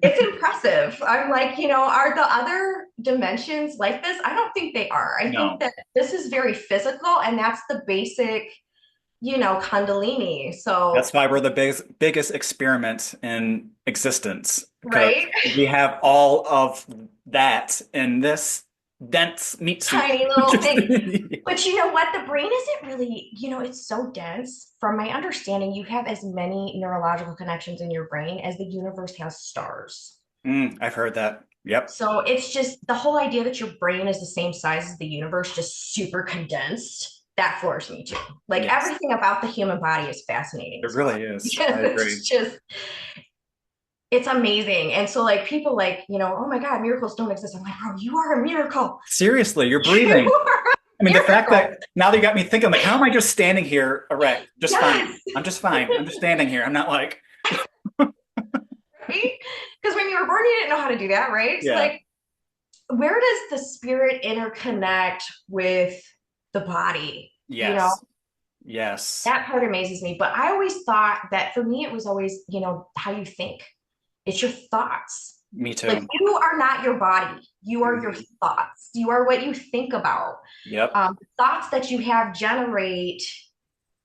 it's impressive. I'm like, are the other dimensions like this? I don't think they are. I think No. that this is very physical, and that's the basic, Kundalini. That's So, why we're the biggest experiment in existence because right? we have all of that in this dense meat suit. Tiny little Just thing. But you know what? The brain isn't really, it's so dense. From my understanding, you have as many neurological connections in your brain as the universe has stars. I've heard that. Yep. So it's just the whole idea that your brain is the same size as the universe, just super condensed. That floors me too. Like Yes, everything about the human body is fascinating it as well. really is. Because I it's agree. just, it's amazing. And so, like, people like, oh my God, miracles don't exist. I'm like, bro, you are a miracle. Seriously, you're You breathing. are a I mean, the fact miracle. that now that you got me thinking, like, how am I just standing here erect? Just fine. Yes. I'm just fine. I'm just standing here. I'm not like, Right? Because when you were born, you didn't know how to do that, right? So, yeah. like, where does the spirit interconnect with the body? Yes. Yes. That part amazes me. But I always thought that for me, it was always, how you think. It's your thoughts. Me Like too. you are not your body. You are your Mhm. thoughts. You are what you think about. Yep. Thoughts that you have generate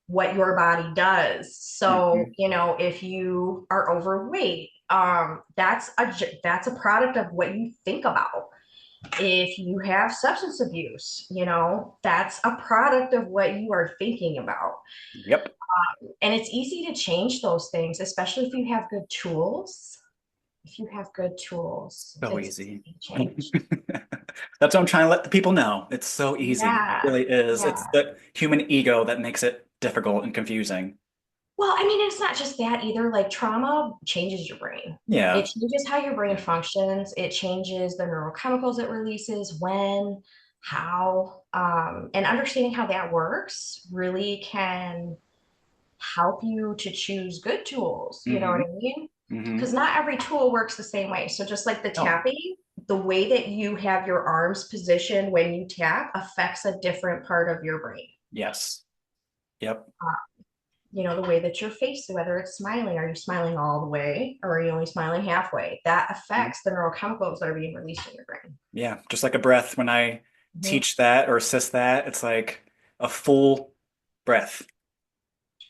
what your body does. So, Hmm. if you are overweight, that's a product of what you think about. If you have substance abuse, that's a product of what you are thinking about. Yep. And it's easy to change those things, especially if you have good tools. If you have good tools, So it's easy. easy to change. That's what I'm trying to let the people know. It's so easy. It Yeah. really is. It's Yeah. the human ego that makes it difficult and confusing. Well, I mean, it's not just that either. Like trauma changes your brain. It Yeah. changes how your brain functions. It changes the neurochemicals it releases, when, how, and understanding how that works really can help you to choose good tools. You know what Hmm. I mean? Hmm. Because not every tool works the same way. So just like the Oh, tapping, the way that you have your arms positioned when you tap affects a different part of your brain. yes. Yep. The way that your face, whether it's smiling, are you smiling all the way or are you only smiling halfway? That affects the neurochemicals that are being released in your brain. Yeah. Just like a breath. When I Mhm. teach that or assist that, it's like a full breath.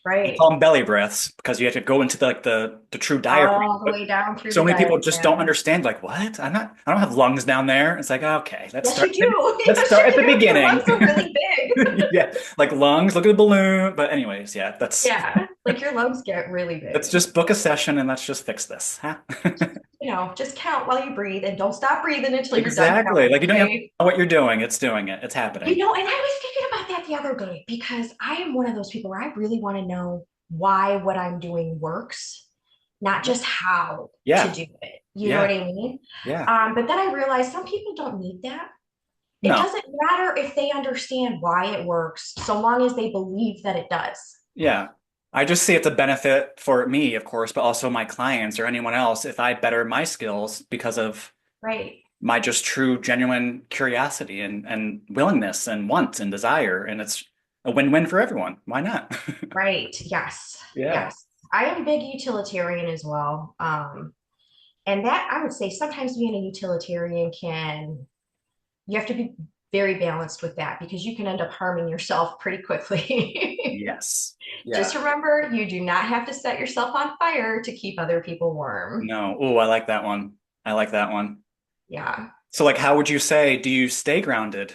I call Right. them belly breaths because you have to go into the true diaphragm. All the But way down through so the many people just don't diaphragm. understand. Like, what? I don't have lungs down there. It's like, okay, Yes, you do. let's Yes, start you at the do. Your beginning. lungs are really big. Yeah, like lungs. Look at the balloon. But anyways, yeah, Yeah. Like your lungs get really let's big. just book a session and let's just fix this, huh? Just count while you breathe and don't stop breathing until you're done Exactly. counting. Like you don't even Okay. know what you're doing. It's doing it. It's happening. And I was thinking about that the other day because I am one of those people where I really want to know why what I'm doing works, not Yep. just how to Yeah. do it. You know what Yeah. I mean? Yeah. But then I realized some people don't need that. It No. doesn't matter if they understand why it works, so long as they believe that it does. Yeah. I just see it's a benefit for me, of course, but also my clients or anyone else if I better my skills because of Right. my just true, genuine curiosity and willingness and want and desire. And it's a win-win for everyone. Why not? Right. Yes. Yeah. Yes. I am a big utilitarian as well. And that I would say sometimes being a utilitarian you have to be very balanced with that because you can end up harming yourself pretty quickly. Yes. Just Yeah. remember, you do not have to set yourself on fire to keep other people warm. No. Oh, I like that one. I like that one. Yeah. So, like, how would you say, do you stay grounded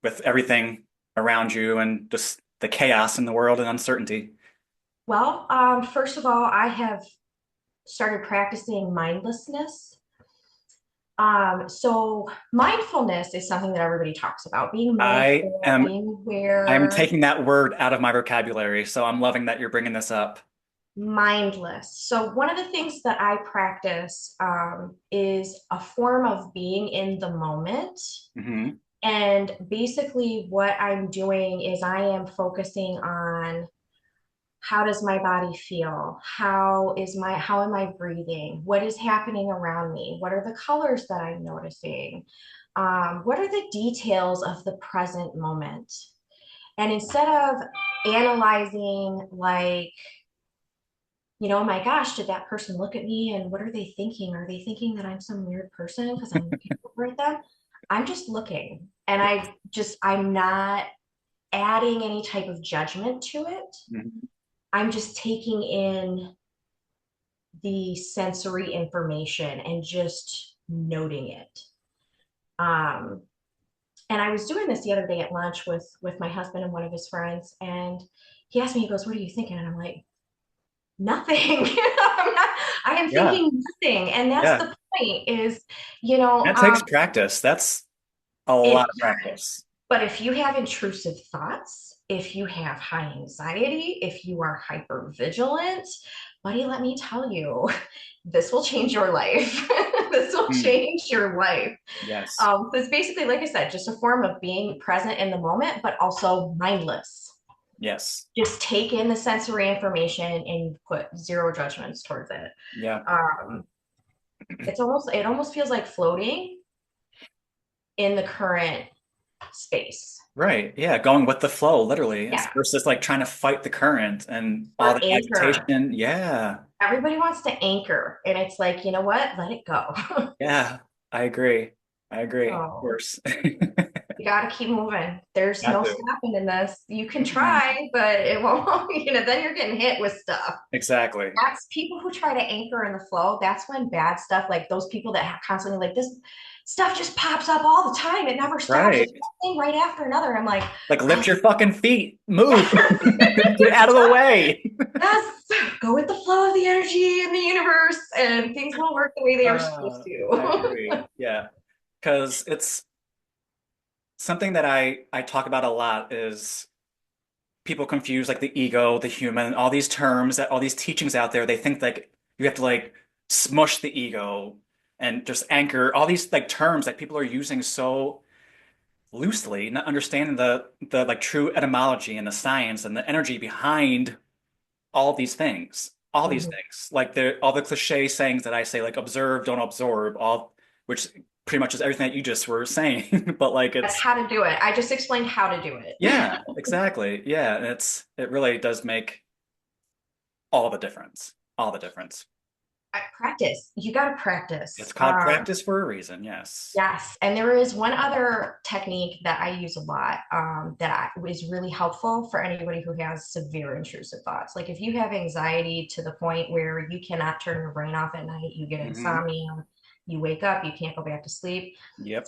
with everything around you and just the chaos in the world and uncertainty? Well, first of all, I have started practicing mindlessness. So mindfulness is something that everybody talks about, being I mindful, am being I'm aware. taking that word out of my vocabulary, so I'm loving that you're bringing this up. Mindless. So, one of the things that I practice is a form of being in the moment. Hmm. And basically, what I'm doing is I am focusing on how does my body feel? How am I breathing? What is happening around me? What are the colors that I'm noticing? What are the details of the present moment? And instead of analyzing, like, oh my gosh, did that person look at me and what are they thinking? Are they thinking that I'm some weird person because I'm looking over at them? I'm just looking and I'm not adding any type of judgment to it. Hmm. I'm just taking in the sensory information and just noting it. Um, and I was doing this the other day at lunch with my husband and one of his friends, and he asked me, he goes, "What are you thinking?" And I'm like, "Nothing." I am Yeah. thinking nothing, and that's Yeah. the point. Is you know, That takes practice. That's a lot it of practice. But if you have intrusive thoughts, if you have high anxiety, if you are hyper vigilant, buddy, let me tell you, this will change your life. This will Mm. change your life. Yes. So it's basically, like I said, just a form of being present in the moment, but also mindless. Yes. Just take in the sensory information and put zero judgments towards it. Yeah. Um, it almost feels like floating in the current space. Right. Yeah. Going with the flow, literally. It's Yeah, versus like trying to fight the current and all or the anchor. agitation. Yeah. Everybody wants to anchor, and it's like, you know what? Let it go. Yeah. I agree. I agree. Of So course. you got to keep moving. There's Got no to. stopping in this. You can Mm-mm. try, but it won't. Then you're getting hit with stuff. Exactly. That's people who try to anchor in the flow. That's when bad stuff, like those people that have constantly like this stuff just pops up all the time. It never stops. It's Right. one thing right after another. I'm like, Like lift oh, your fucking feet. Move. Get out of the yes, way. yes, go with the flow of the energy in the universe, and things will work the way they are supposed I to. agree. Yeah. Because it's something that I talk about a lot is people confuse like the ego, the human, all these terms that all these teachings out there. They think like you have to like smush the ego and just anchor all these like terms that people are using so loosely, not understanding the like true etymology and the science and the energy behind all these things. All these Mhm. things. Like the all the cliche sayings that I say, like observe, don't absorb, all which pretty much is everything that you just were saying. But like That's it's how to do it. I just explained how to do it. yeah, exactly. Yeah. And it really does make all the difference. All the difference. Practice. You got to It's practice. called practice for a reason. Yes. Yes, and there is one other technique that I use a lot is really helpful for anybody who has severe intrusive thoughts. Like if you have anxiety to the point where you cannot turn your brain off at night, you get Hmm. insomnia, you wake up, you can't go back to sleep. Yep.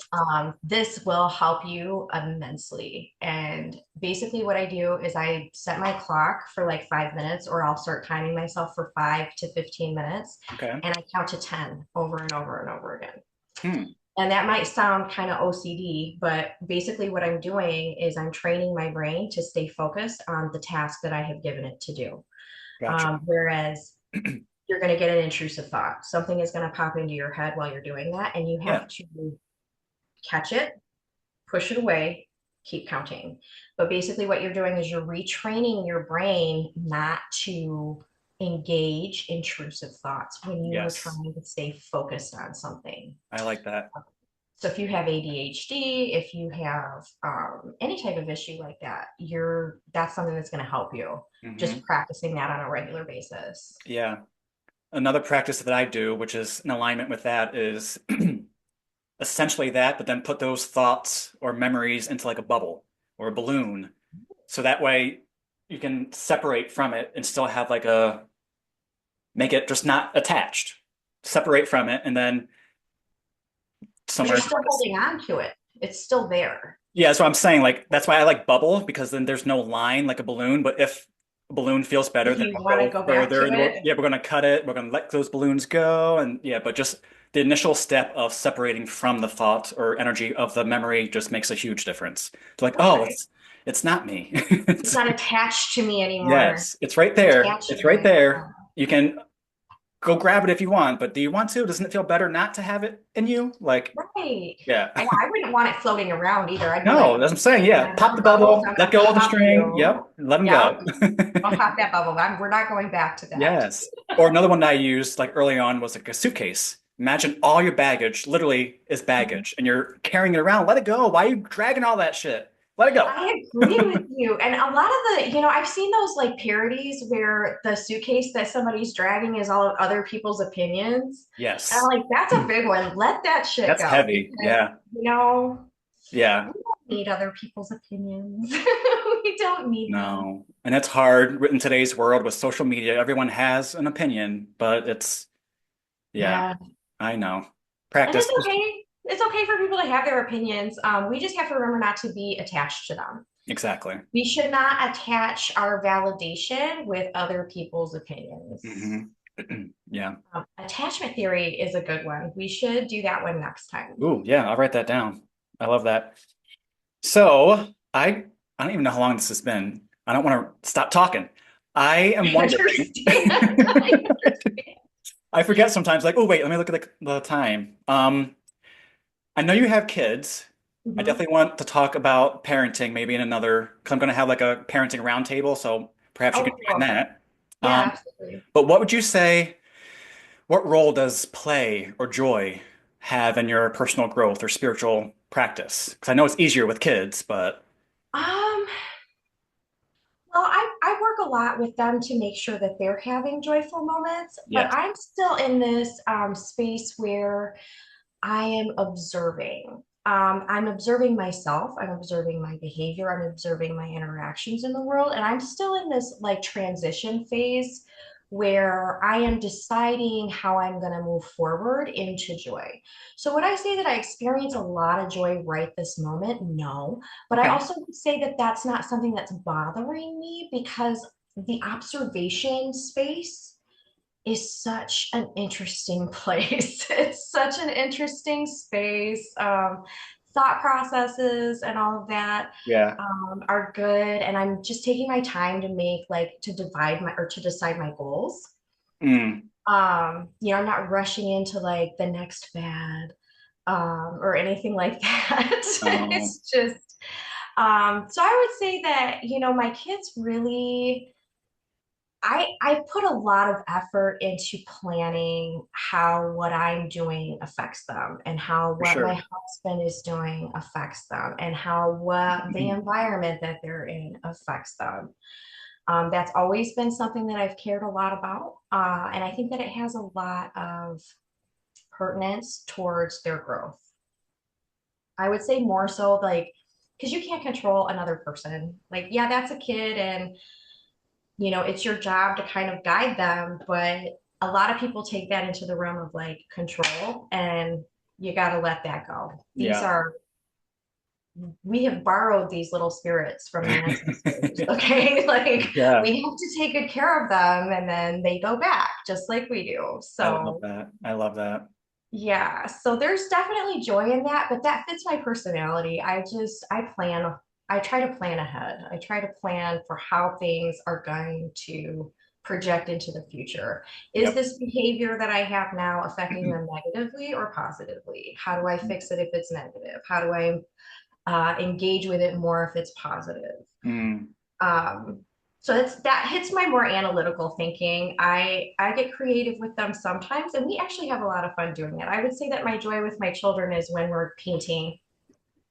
This will help you immensely. And basically, what I do is I set my clock for like 5 minutes, or I'll start timing myself for 5 to 15 minutes, Okay. and I count to 10 over and over and over again. Hmm. And that might sound kind of OCD, but basically, what I'm doing is I'm training my brain to stay focused on the task that I have given it to do. Gotcha. Whereas you're going to get an intrusive thought, something is going to pop into your head while you're doing that, and you Yeah. have to catch it, push it away, keep counting. But basically, what you're doing is you're retraining your brain not to engage intrusive thoughts when you are Yes. trying to stay focused on something. I like that. So if you have ADHD, if you have any type of issue like that, that's something that's going to help you. Just Hmm. practicing that on a regular basis. Yeah. Another practice that I do, which is in alignment with that, is essentially that, but then put those thoughts or memories into like a bubble or a balloon. So that way you can separate from it and still have like a make it just not attached. Separate from it and then But you're somewhere. still holding on to it. It's still there. Yeah, that's what I'm saying. Like that's why I like bubble because then there's no line like a balloon. But if a balloon feels better, If then you want we'll to go go back further to and it, we're gonna cut it. We're gonna let those balloons go, and yeah, but just the initial step of separating from the thought or energy of the memory just makes a huge difference. It's like, oh, okay. it's not me. It's It's not attached to me anymore. yes, it's right there. It's right Attachment. there. You can go grab it if you want, but do you want to? Doesn't it feel better not to have it in you? Like, Right. yeah. And I wouldn't want it floating around either. I'd be No, like, that's what I'm saying. "Hey, Yeah. man, Pop your the bubbles, bubble, I'm let gonna go of the pop string. you. Yep. Let them Yep. go. I'll pop that bubble. We're not going back to that. Yes. Or another one that I used like early on was like a suitcase. Imagine all your baggage literally is baggage and you're carrying it around. Let it go. Why are you dragging all that shit? Let it go. I agree with you. And a lot of I've seen those like parodies where the suitcase that somebody's dragging is all of other people's opinions. And I'm Yes. like, that's a big one. Let that shit That's go heavy. because, Yeah. you know, Yeah. we don't need other people's opinions. We don't need them. No. And it's hard in today's world with social media. Everyone has an opinion, but yeah, Yeah. I know. And Practice. it's okay. It's okay for people to have their opinions. We just have to remember not to be attached to them. Exactly. We should not attach our validation with other people's opinions. Hmm. Yeah. Attachment theory is a good one. We should do that one next time. Ooh, yeah, I'll write that down. I love that. So I don't even know how long this has been. I don't want to stop talking. I am I wondering. understand. I understand. I forget sometimes, like, oh wait, let me look at the time. I know you have kids. I Mhm. definitely want to talk about parenting maybe in another, because I'm going to have like a parenting roundtable, so perhaps you Oh, can join cool. that. Yeah, Um, absolutely. but what would you say, what role does play or joy have in your personal growth or spiritual practice? Because I know it's easier with kids, but Um, well, I work a lot with them to make sure that they're having joyful moments, but yes, I'm still in this space where I am observing. I'm observing myself. I'm observing my behavior. I'm observing my interactions in the world. And I'm still in this like transition phase where I am deciding how I'm going to move forward into joy. So, would I say that I experience a lot of joy right this moment? No. But I okay, also would say that that's not something that's bothering me because the observation space is such an interesting place. It's such an interesting space. Thought processes and all of that yeah, are good. And I'm just taking my time to make like to divide my or to decide my goals. mm, I'm not rushing into like the next fad or anything like that. no, It's just so I would say that, my kids really I put a lot of effort into planning how what I'm doing affects them and how for what my sure. husband is doing affects them and how what the Mhm. environment that they're in affects them. That's always been something that I've cared a lot about. And I think that it has a lot of pertinence towards their growth. I would say more so like, because you can't control another person. Like, yeah, that's a kid and it's your job to kind of guide them, but a lot of people take that into the realm of like control and you got to let that go. Yeah. We have borrowed these little spirits from the ancestors, okay? Like Yeah, we have to take good care of them and then they go back just like we do. I love So, that. I love that. yeah, so there's definitely joy in that, but that fits my personality. I try to plan ahead. I try to plan for how things are going to project into the future. Is Yep. this behavior that I have now affecting them negatively or positively? How do I fix it if it's negative? How do I engage with it more if it's positive? Mm, Um, so that hits my more analytical thinking. I get creative with them sometimes, and we actually have a lot of fun doing it. I would say that my joy with my children is when we're painting,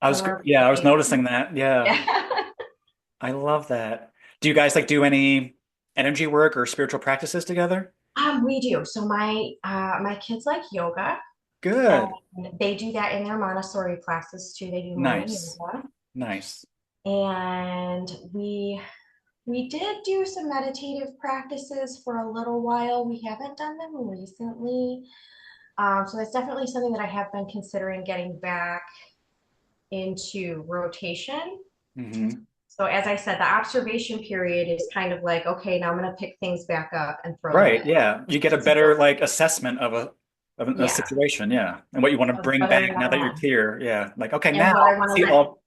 when we're yeah, I was painting. noticing that. Yeah, Yeah. I love that. Do you guys like do any energy work or spiritual practices together? We do. So my kids like yoga, Good. and they do that in their Montessori classes too. They do morning Nice. yoga, Nice. and we did do some meditative practices for a little while. We haven't done them recently. So that's definitely something that I have been considering getting back into rotation. Hmm. So as I said, the observation period is kind of like, okay, now I'm going to pick things back up and throw them Right. in. Yeah. You get a So better like assessment of a yeah, situation. Yeah. And what you want to of bring whether back or now that you're not, clear. Yeah. Like, okay, and now what I want to see let, all.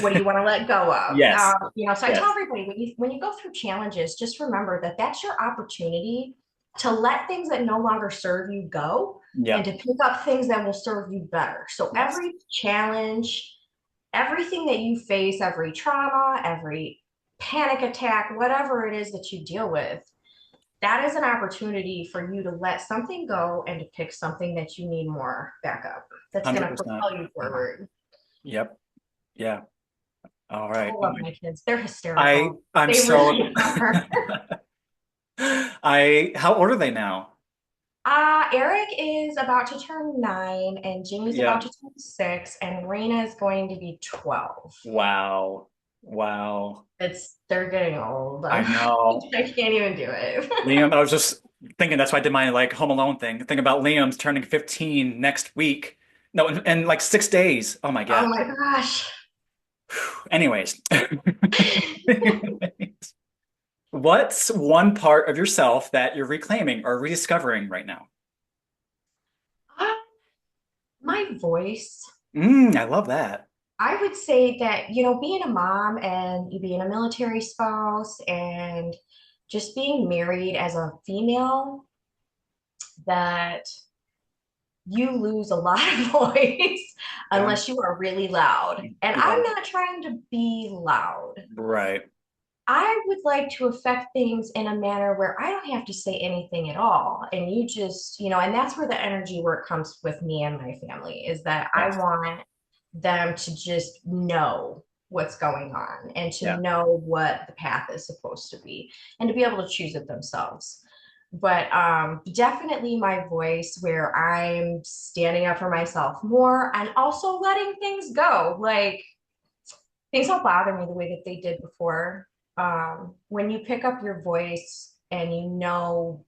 what do you want to let go of? Yes. So I tell Yes. everybody when you go through challenges, just remember that that's your opportunity to let things that no longer serve you go and Yep. to pick up things that will serve you better. So Yes. every challenge, everything that you face, every trauma, every panic attack, whatever it is that you deal with, that is an opportunity for you to let something go and to pick something that you need more back up. That's going to 100%. propel you forward. Yep. Yeah. All I right. love my kids. They're I hysterical. I'm They so really are. how old are they now? Eric is about to turn 9, and Jimmy's about Yeah. to turn 6, and Raina is going to be 12. Wow. Wow. They're getting old. I know. I can't even do it. Liam, I was just thinking that's why I did my like Home Alone thing. Think about Liam's turning 15 next week. No, in like 6 days. Oh my Oh God. my gosh. Anyways. What's one part of yourself that you're reclaiming or rediscovering right now? Uh, my voice. I love that. I would say that, being a mom and you being a military spouse and just being married as a female, that you lose a lot of voice Yeah. unless you are really loud. And Yeah. I'm not trying to be loud. Right. I would like to affect things in a manner where I don't have to say anything at all. And you just, and that's where the energy work comes with me and my family is that I Yes. want them to just know what's going on and to Yeah. know what the path is supposed to be and to be able to choose it themselves. But definitely my voice where I'm standing up for myself more and also letting things go. Like things don't bother me the way that they did before. When you pick up your voice and you know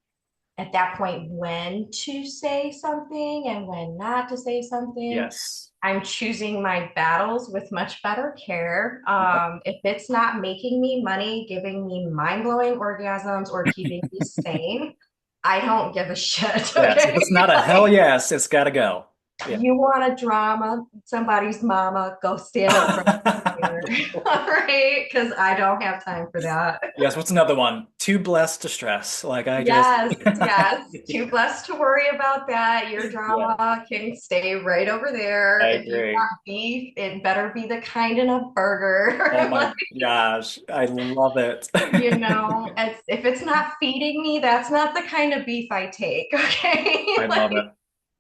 at that point when to say something and when not to say something, Yes. I'm choosing my battles with much better care. Yep. If it's not making me money, giving me mind blowing orgasms, or keeping me sane, I don't give a shit. Yes. If Okay. it's not a hell Like, yes, it's gotta go. Yeah. you want a drama, somebody's mama, go stand in front of the mirror. All right. Because I don't have time for that. Yes. What's another one? Too blessed to stress. Like I just. Yes, yes. Too blessed to worry about that. Your Yeah. drama can stay right over there. I If you agree. want beef, it better be the kind in a Oh burger. my Like, gosh. I love it. if it's not feeding me, that's not the kind of beef I take. Okay. I Like, love it.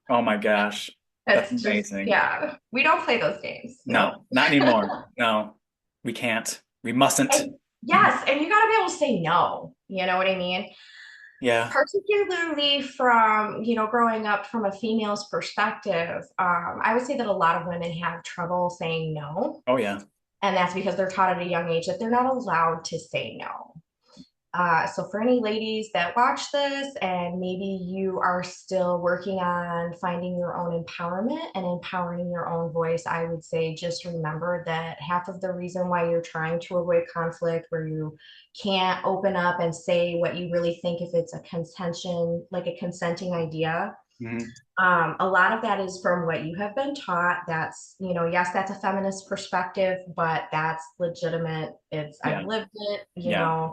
Oh my gosh. That's that's just, amazing. yeah. We don't play those games. No. No, not anymore. No, we can't. We mustn't. And yes, and you got to be able to say no. You know what I mean? Yeah. Particularly from growing up from a female's perspective, I would say that a lot of women have trouble saying no, Oh yeah. and that's because they're taught at a young age that they're not allowed to say no. So for any ladies that watch this and maybe you are still working on finding your own empowerment and empowering your own voice, I would say just remember that half of the reason why you're trying to avoid conflict, where you can't open up and say what you really think if it's a contention, like a consenting idea, Hmm. a lot of that is from what you have been taught. That's, yes, that's a feminist perspective, but that's legitimate. I've Yeah. lived it, Yeah.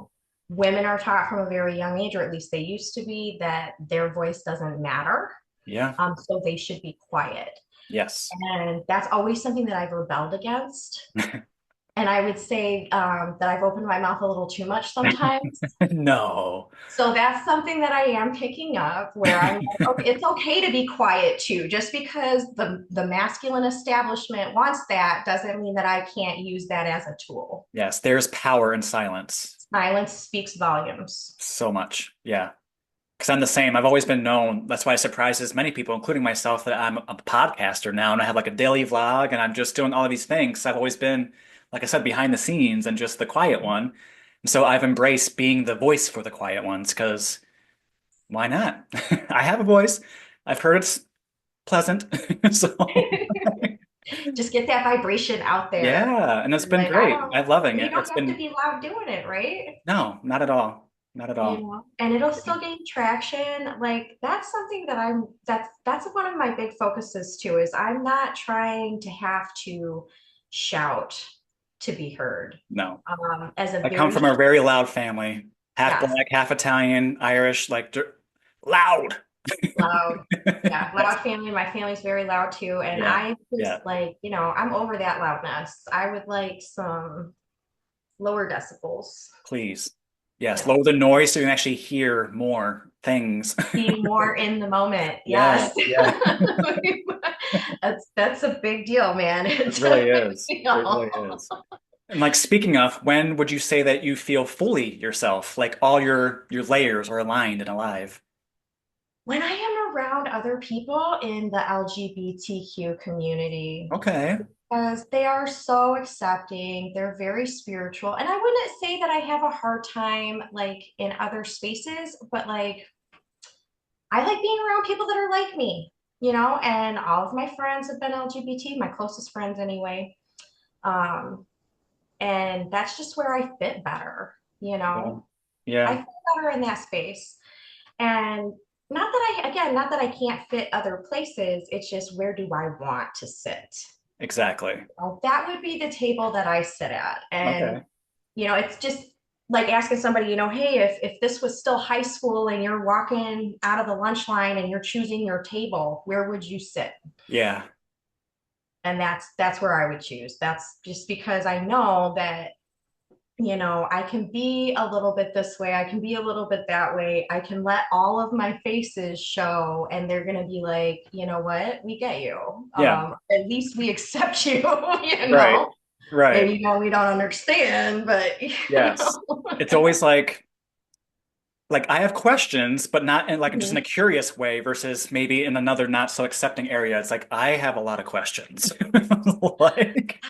women are taught from a very young age, or at least they used to be, that their voice doesn't matter. Yeah. So they should be quiet. Yes. And that's always something that I've rebelled against. And I would say that I've opened my mouth a little too much sometimes. No. So that's something that I am picking up where I'm like, okay, it's okay to be quiet too. Just because the masculine establishment wants that doesn't mean that I can't use that as a tool. Yes, there's power in silence. Silence speaks volumes. So much. Yeah. Because I'm the same. I've always been known. That's why it surprises many people, including myself, that I'm a podcaster now and I have like a daily vlog and I'm just doing all of these things. I've always been, like I said, behind the scenes and just the quiet one. And so I've embraced being the voice for the quiet ones because why not? I have a voice. I've heard it's pleasant. So Just get that vibration out there. yeah, and it's And been like, I great. don't, I'm loving you it. don't It's have to been be loud doing it, right? no, not at all. Not at all. And it'll still gain traction. Like that's something that that's one of my big focuses too, is I'm not trying to have to shout to be heard. No. As a I come very, from a very loud family, half yes, black, half Italian, Irish, like Loud. Loud. Yeah, loud family. My family's very loud too. And Yeah. I Yeah. just like, I'm over that loudness. I would like some lower decibels, Please. Yes. you Lower the noise so you can actually hear more things. be more in the moment. Yeah. Yes. Yeah. That's a big deal, man. It It's a really big is. It deal. really is. And like speaking of, when would you say that you feel fully yourself? Like all your layers are aligned and alive. When I am around other people in the LGBTQ community, Okay. because they are so accepting, they're very spiritual. And I wouldn't say that I have a hard time like in other spaces, but like I like being around people that are like me, and all of my friends have been LGBT, my closest friends anyway. Um, and that's just where I fit better, Yeah. I Yeah. fit better in that space. And not that I can't fit other places, it's just where do I want to sit? Exactly. Well, that would be the table that I sit at. And, Okay. it's just like asking somebody, hey, if this was still high school and you're walking out of the lunch line and you're choosing your table, where would you sit? Yeah. And that's where I would choose. That's just because I know that I can be a little bit this way, I can be a little bit that way. I can let all of my faces show, and they're going to be like, you know what, we get you. Yeah. At least we accept you, Right. Right. maybe we don't understand, but Yes. It's always like I have questions, but not in like just in a Mhm. curious way versus maybe in another not so accepting area. It's like I have a lot of questions. Like,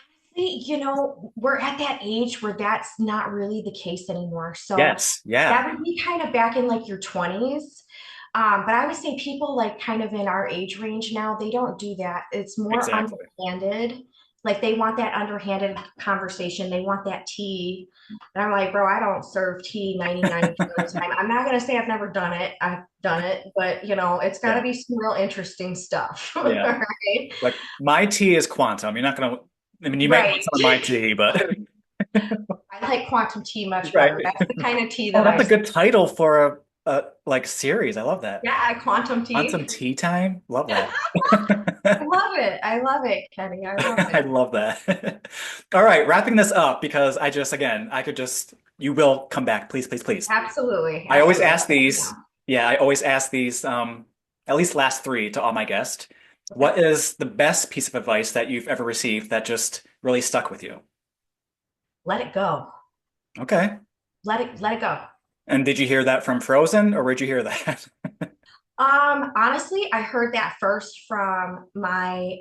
We're at that age where that's not really the case anymore. So yes, yeah, that would be kind of back in like your 20s. But I would say people like kind of in our age range now, they don't do that. It's more exactly. underhanded. Like they want that underhanded conversation. They want that tea. And I'm like, bro, I don't serve tea 99% of the time. I'm not gonna say I've never done it. I've done it, but it's gotta Yeah, be some real interesting stuff. yeah. Right? Like my tea is quantum. You're not gonna, I mean, you might want Right. some of my tea, but I like quantum tea much better. right. That's the kind of tea Oh, that that's I a good title for a like series. I love that. yeah, quantum Want tea. some tea time? Love that. I love it. I love it, Kenny. I love I it. love that. All right, wrapping this up because I just, again, I could just, you will come back, please, please, please. Absolutely. I always Absolutely. ask these, yeah, I always ask these, at least last three to all my guests. Okay. What is the best piece of advice that you've ever received that just really stuck with you? Let it go. Okay. Let it go. And did you hear that from Frozen or where'd you hear that? Honestly, I heard that first from my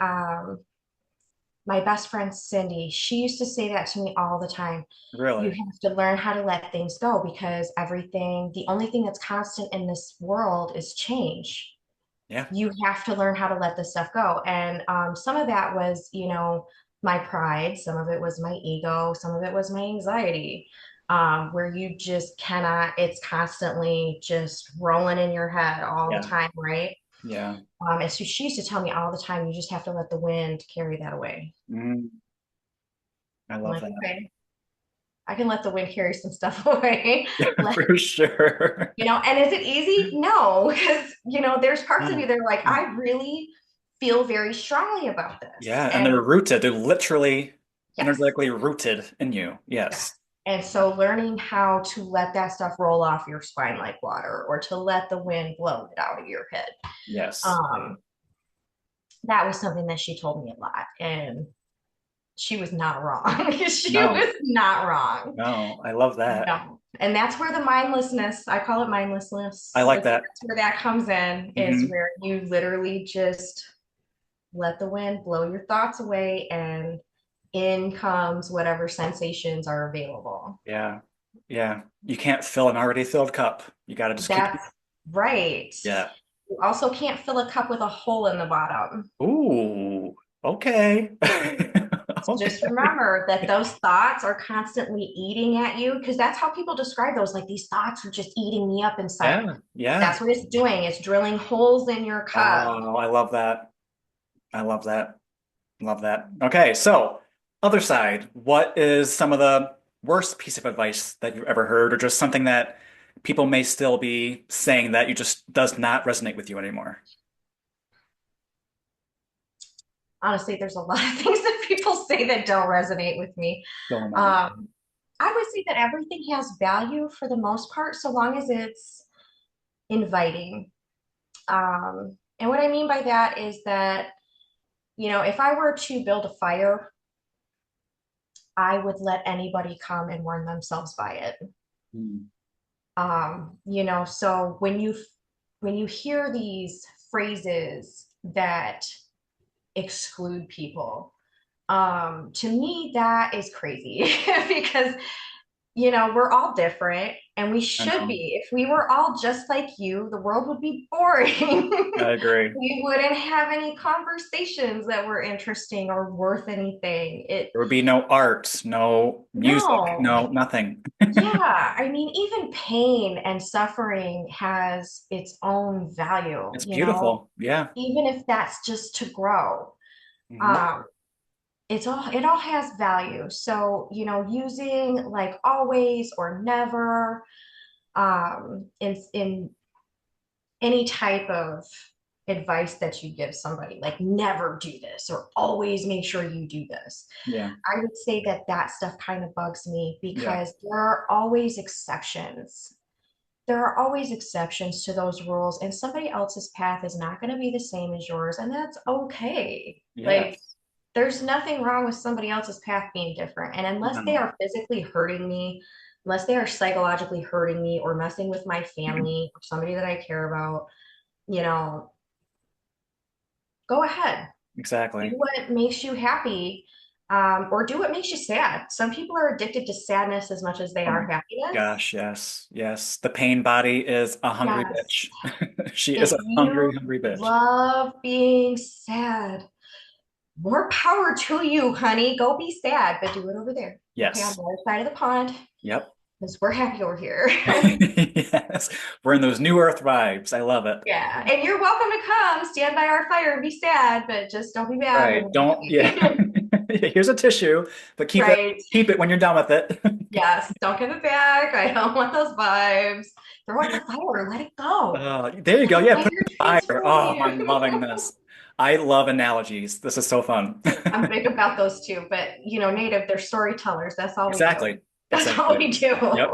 best friend Cindy. She used to say that to me all the time. You Really? have to learn how to let things go because the only thing that's constant in this world is change. Yeah. You have to learn how to let this stuff go. And some of that was, my pride, some of it was my ego, some of it was my anxiety, where you just cannot, it's constantly just rolling in your head all the Yeah. time, right? Yeah. And so she used to tell me all the time, you just have to let the wind carry that away. Mm, I I'm love like, that. okay, I can let the wind carry some stuff away. For sure. And is it easy? No, because, there's parts of you No. that are like, No. I really feel very strongly about this. Yeah, and And they're rooted. They're literally yes, energetically rooted in you. yes. Yes. And so learning how to let that stuff roll off your spine like water or to let the wind blow it out of your head. Yes. Um, that was something that she told me a lot. And she was not wrong. She No. was not wrong. No. I love that. No. And that's where the mindlessness, I call it I mindlessness. like That's that. where that comes in, is Hmm. where you literally just let the wind blow your thoughts away and in comes whatever sensations are available. Yeah. Yeah. You can't fill an already filled cup. You got to just keep. That's right. Yeah. You also can't fill a cup with a hole in the bottom. Ooh. Okay. So just Okay. remember that those thoughts are constantly eating at you because that's how people describe those. Like these thoughts are just eating me up inside. Yeah. Yeah. That's what it's doing. It's drilling holes in your cup. Oh, I love that. I love that. Love that. Okay. So, other side, what is some of the worst piece of advice that you've ever heard, or just something that people may still be saying that you just does not resonate with you anymore. Honestly, there's a lot of things that people say that don't resonate with me. So many. Um, I would say that everything has value for the most part, so long as it's inviting. And what I mean by that is that, if I were to build a fire, I would let anybody come and warm themselves by it. Mm. So when you hear these phrases that exclude people, to me that is crazy because we're all different and we I should know. be. If we were all just like you, the world would be boring. I agree. We wouldn't have any conversations that were interesting or worth anything. There would be no art, no music, No. no nothing. Yeah, I mean, even pain and suffering has its own value, It's beautiful. Yeah. even if that's just to grow. Hmm. Um, it all has value. So, using like always or never in any type of advice that you give somebody, like never do this or always make sure you do this. Yeah. I would say that that stuff kind of bugs me Yeah. because there are always exceptions. There are always exceptions to those rules, and somebody else's path is not going to be the same as yours, and that's okay. Like, Yes. there's nothing wrong with somebody else's path being different. And unless they No. are physically hurting me, unless they are psychologically hurting me or messing with my family or somebody that I care about, you know, go ahead. Do Exactly. what makes you happy, or do what makes you sad. Some people are addicted to sadness as much as they Oh my are happiness. gosh, yes. Yes. The pain body is a hungry Yes. bitch. She is If a you hungry, hungry bitch. love being sad, more power to you, honey. Go be sad, but do it over there. Okay, on Yes. the other side of the pond, Yep. because we're happy over here. Yes. We're in those new earth vibes. I love it. Yeah, and you're welcome to come stand by our fire and be sad, but just don't be mad when Right. Don't, we're yeah. happy. Here's a tissue, but Right. keep it when you're done with it. Yes, don't give it back. I don't want those vibes. Throw it in the fire. Let it go. There you Let go. the Yeah, put it fire in the fire. transform Oh, you. I'm loving this. I love analogies. This is so fun. I'm big about those too, but native, they're storytellers. That's all we do. Exactly. That's all Exactly. we do. Yep.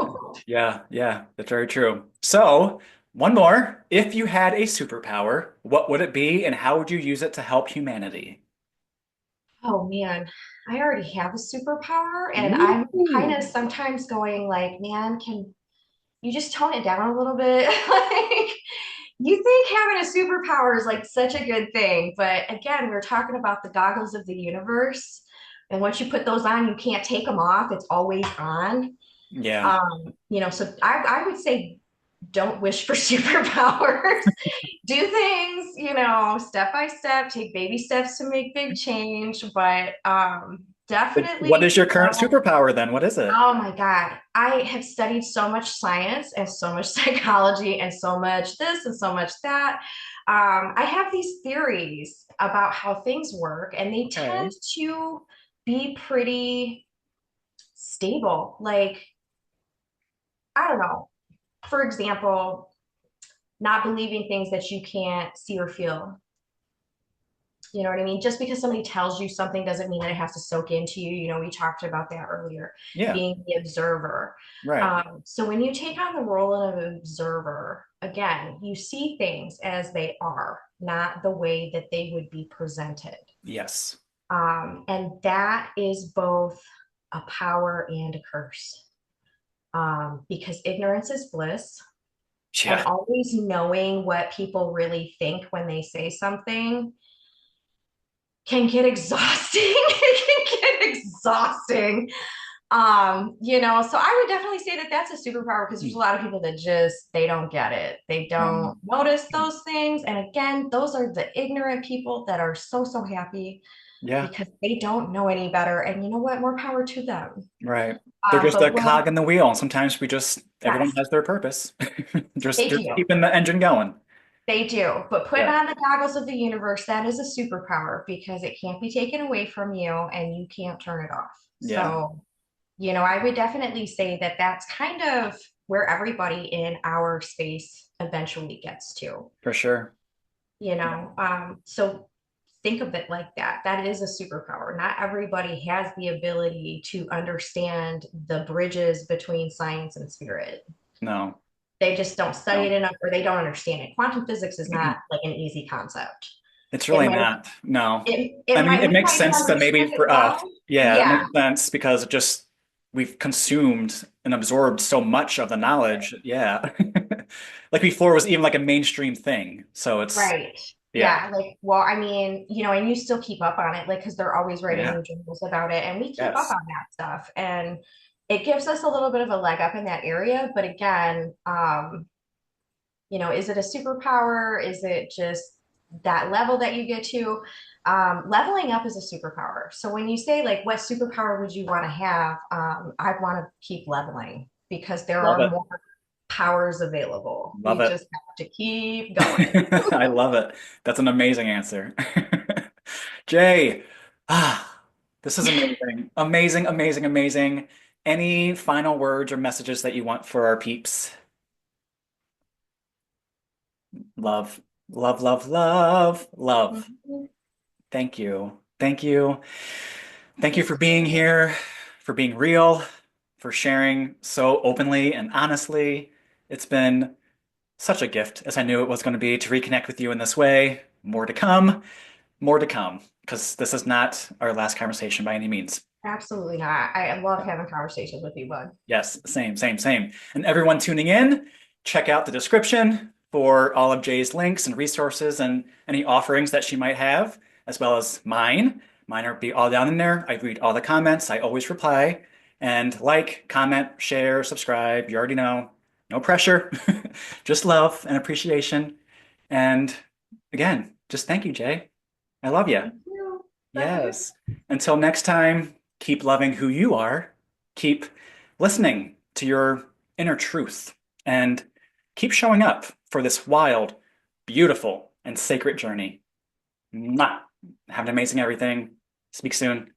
Yeah, yeah, that's very true. So, one more. If you had a superpower, what would it be and how would you use it to help humanity? Oh man, I already have a superpower, and I'm kind Ooh. of sometimes going like, man, can you just tone it down a little bit? Like, you think having a superpower is like such a good thing, but again, we're talking about the goggles of the universe. And once you put those on, you can't take them off. It's always on. Yeah. So I would say don't wish for superpowers. Do things, step by step, take baby steps to make big change, but What definitely is your current don't. superpower then? What is it? Oh my God. I have studied so much science and so much psychology and so much this and so much that. I have these theories about how things work, and they Okay. tend to be pretty stable. Like, I don't know. For example, not believing things that you can't see or feel. You know what I mean? Just because somebody tells you something doesn't mean that it has to soak into you. We talked about that earlier, Yeah. being the observer. Right. So when you take on the role of an observer, again, you see things as they are, not the way that they would be presented. Yes. And that is both a power and a curse, because ignorance is bliss. And Yeah. always knowing what people really think when they say something can get exhausting. It can get exhausting. So I would definitely say that that's a superpower because there's a lot of people that just they don't get it. They don't Um, notice those things. And again, those are the ignorant people that are so, so happy yeah. because they don't know any better. And you know what? More power to them. Right. They're just a But what, cog in the wheel. And sometimes everyone yes, has their purpose. they Just do. keeping the engine going. They do. But putting Yeah. on the goggles of the universe, that is a superpower because it can't be taken away from you and you can't turn it off. Yeah. So, I would definitely say that that's kind of where everybody in our space eventually gets to, For sure. you Yeah. know? So think of it like that. That is a superpower. Not everybody has the ability to understand the bridges between science and spirit. No, They just don't study no. it enough or they don't understand it. Quantum physics is not like an easy concept. It's It really might not. No. it I mean, might it we makes might have sense that understood maybe it for us, wrong. yeah, it Yeah, makes sense because it just we've consumed and absorbed so much of the knowledge. Yeah. Like before it was even like a mainstream thing. So it's, right. yeah, Yeah, like, well, I mean, and you still keep up on it, like, because they're always writing yeah, new journals about it, and we keep up yes. on that stuff, and it gives us a little bit of a leg up in that area. But again, is it a superpower? Is it just that level that you get to? Leveling up is a superpower. So when you say like, what superpower would you want to have? I want to keep leveling because there Love are it. more powers available. Love We it. just have to keep going. I love it. That's an amazing answer. Jay, this is amazing. Amazing, amazing, amazing. Any final words or messages that you want for our peeps? Love, love, love, love, love. Mhm. Thank you. Thank you. Thank you Thank for being you. here, for being real, for sharing so openly and honestly. It's been such a gift, as I knew it was going to be, to reconnect with you in this way. More to come, because this is not our last conversation by any means. Absolutely not. I love having conversations with you, bud. Yes, same, same, same. And everyone tuning in, check out the description for all of Jay's links and resources and any offerings that she might have, as well as mine. Mine are be all down in there. I read all the comments. I always reply. And like, comment, share, subscribe. You already know. No pressure. Just love and appreciation. And again, just thank you, Jay. I love you. Thank you. Love you. Yes. Until next time, keep loving who you are, keep listening to your inner truth, and keep showing up for this wild, beautiful, and sacred journey. Mwah. Have an amazing everything. Speak soon.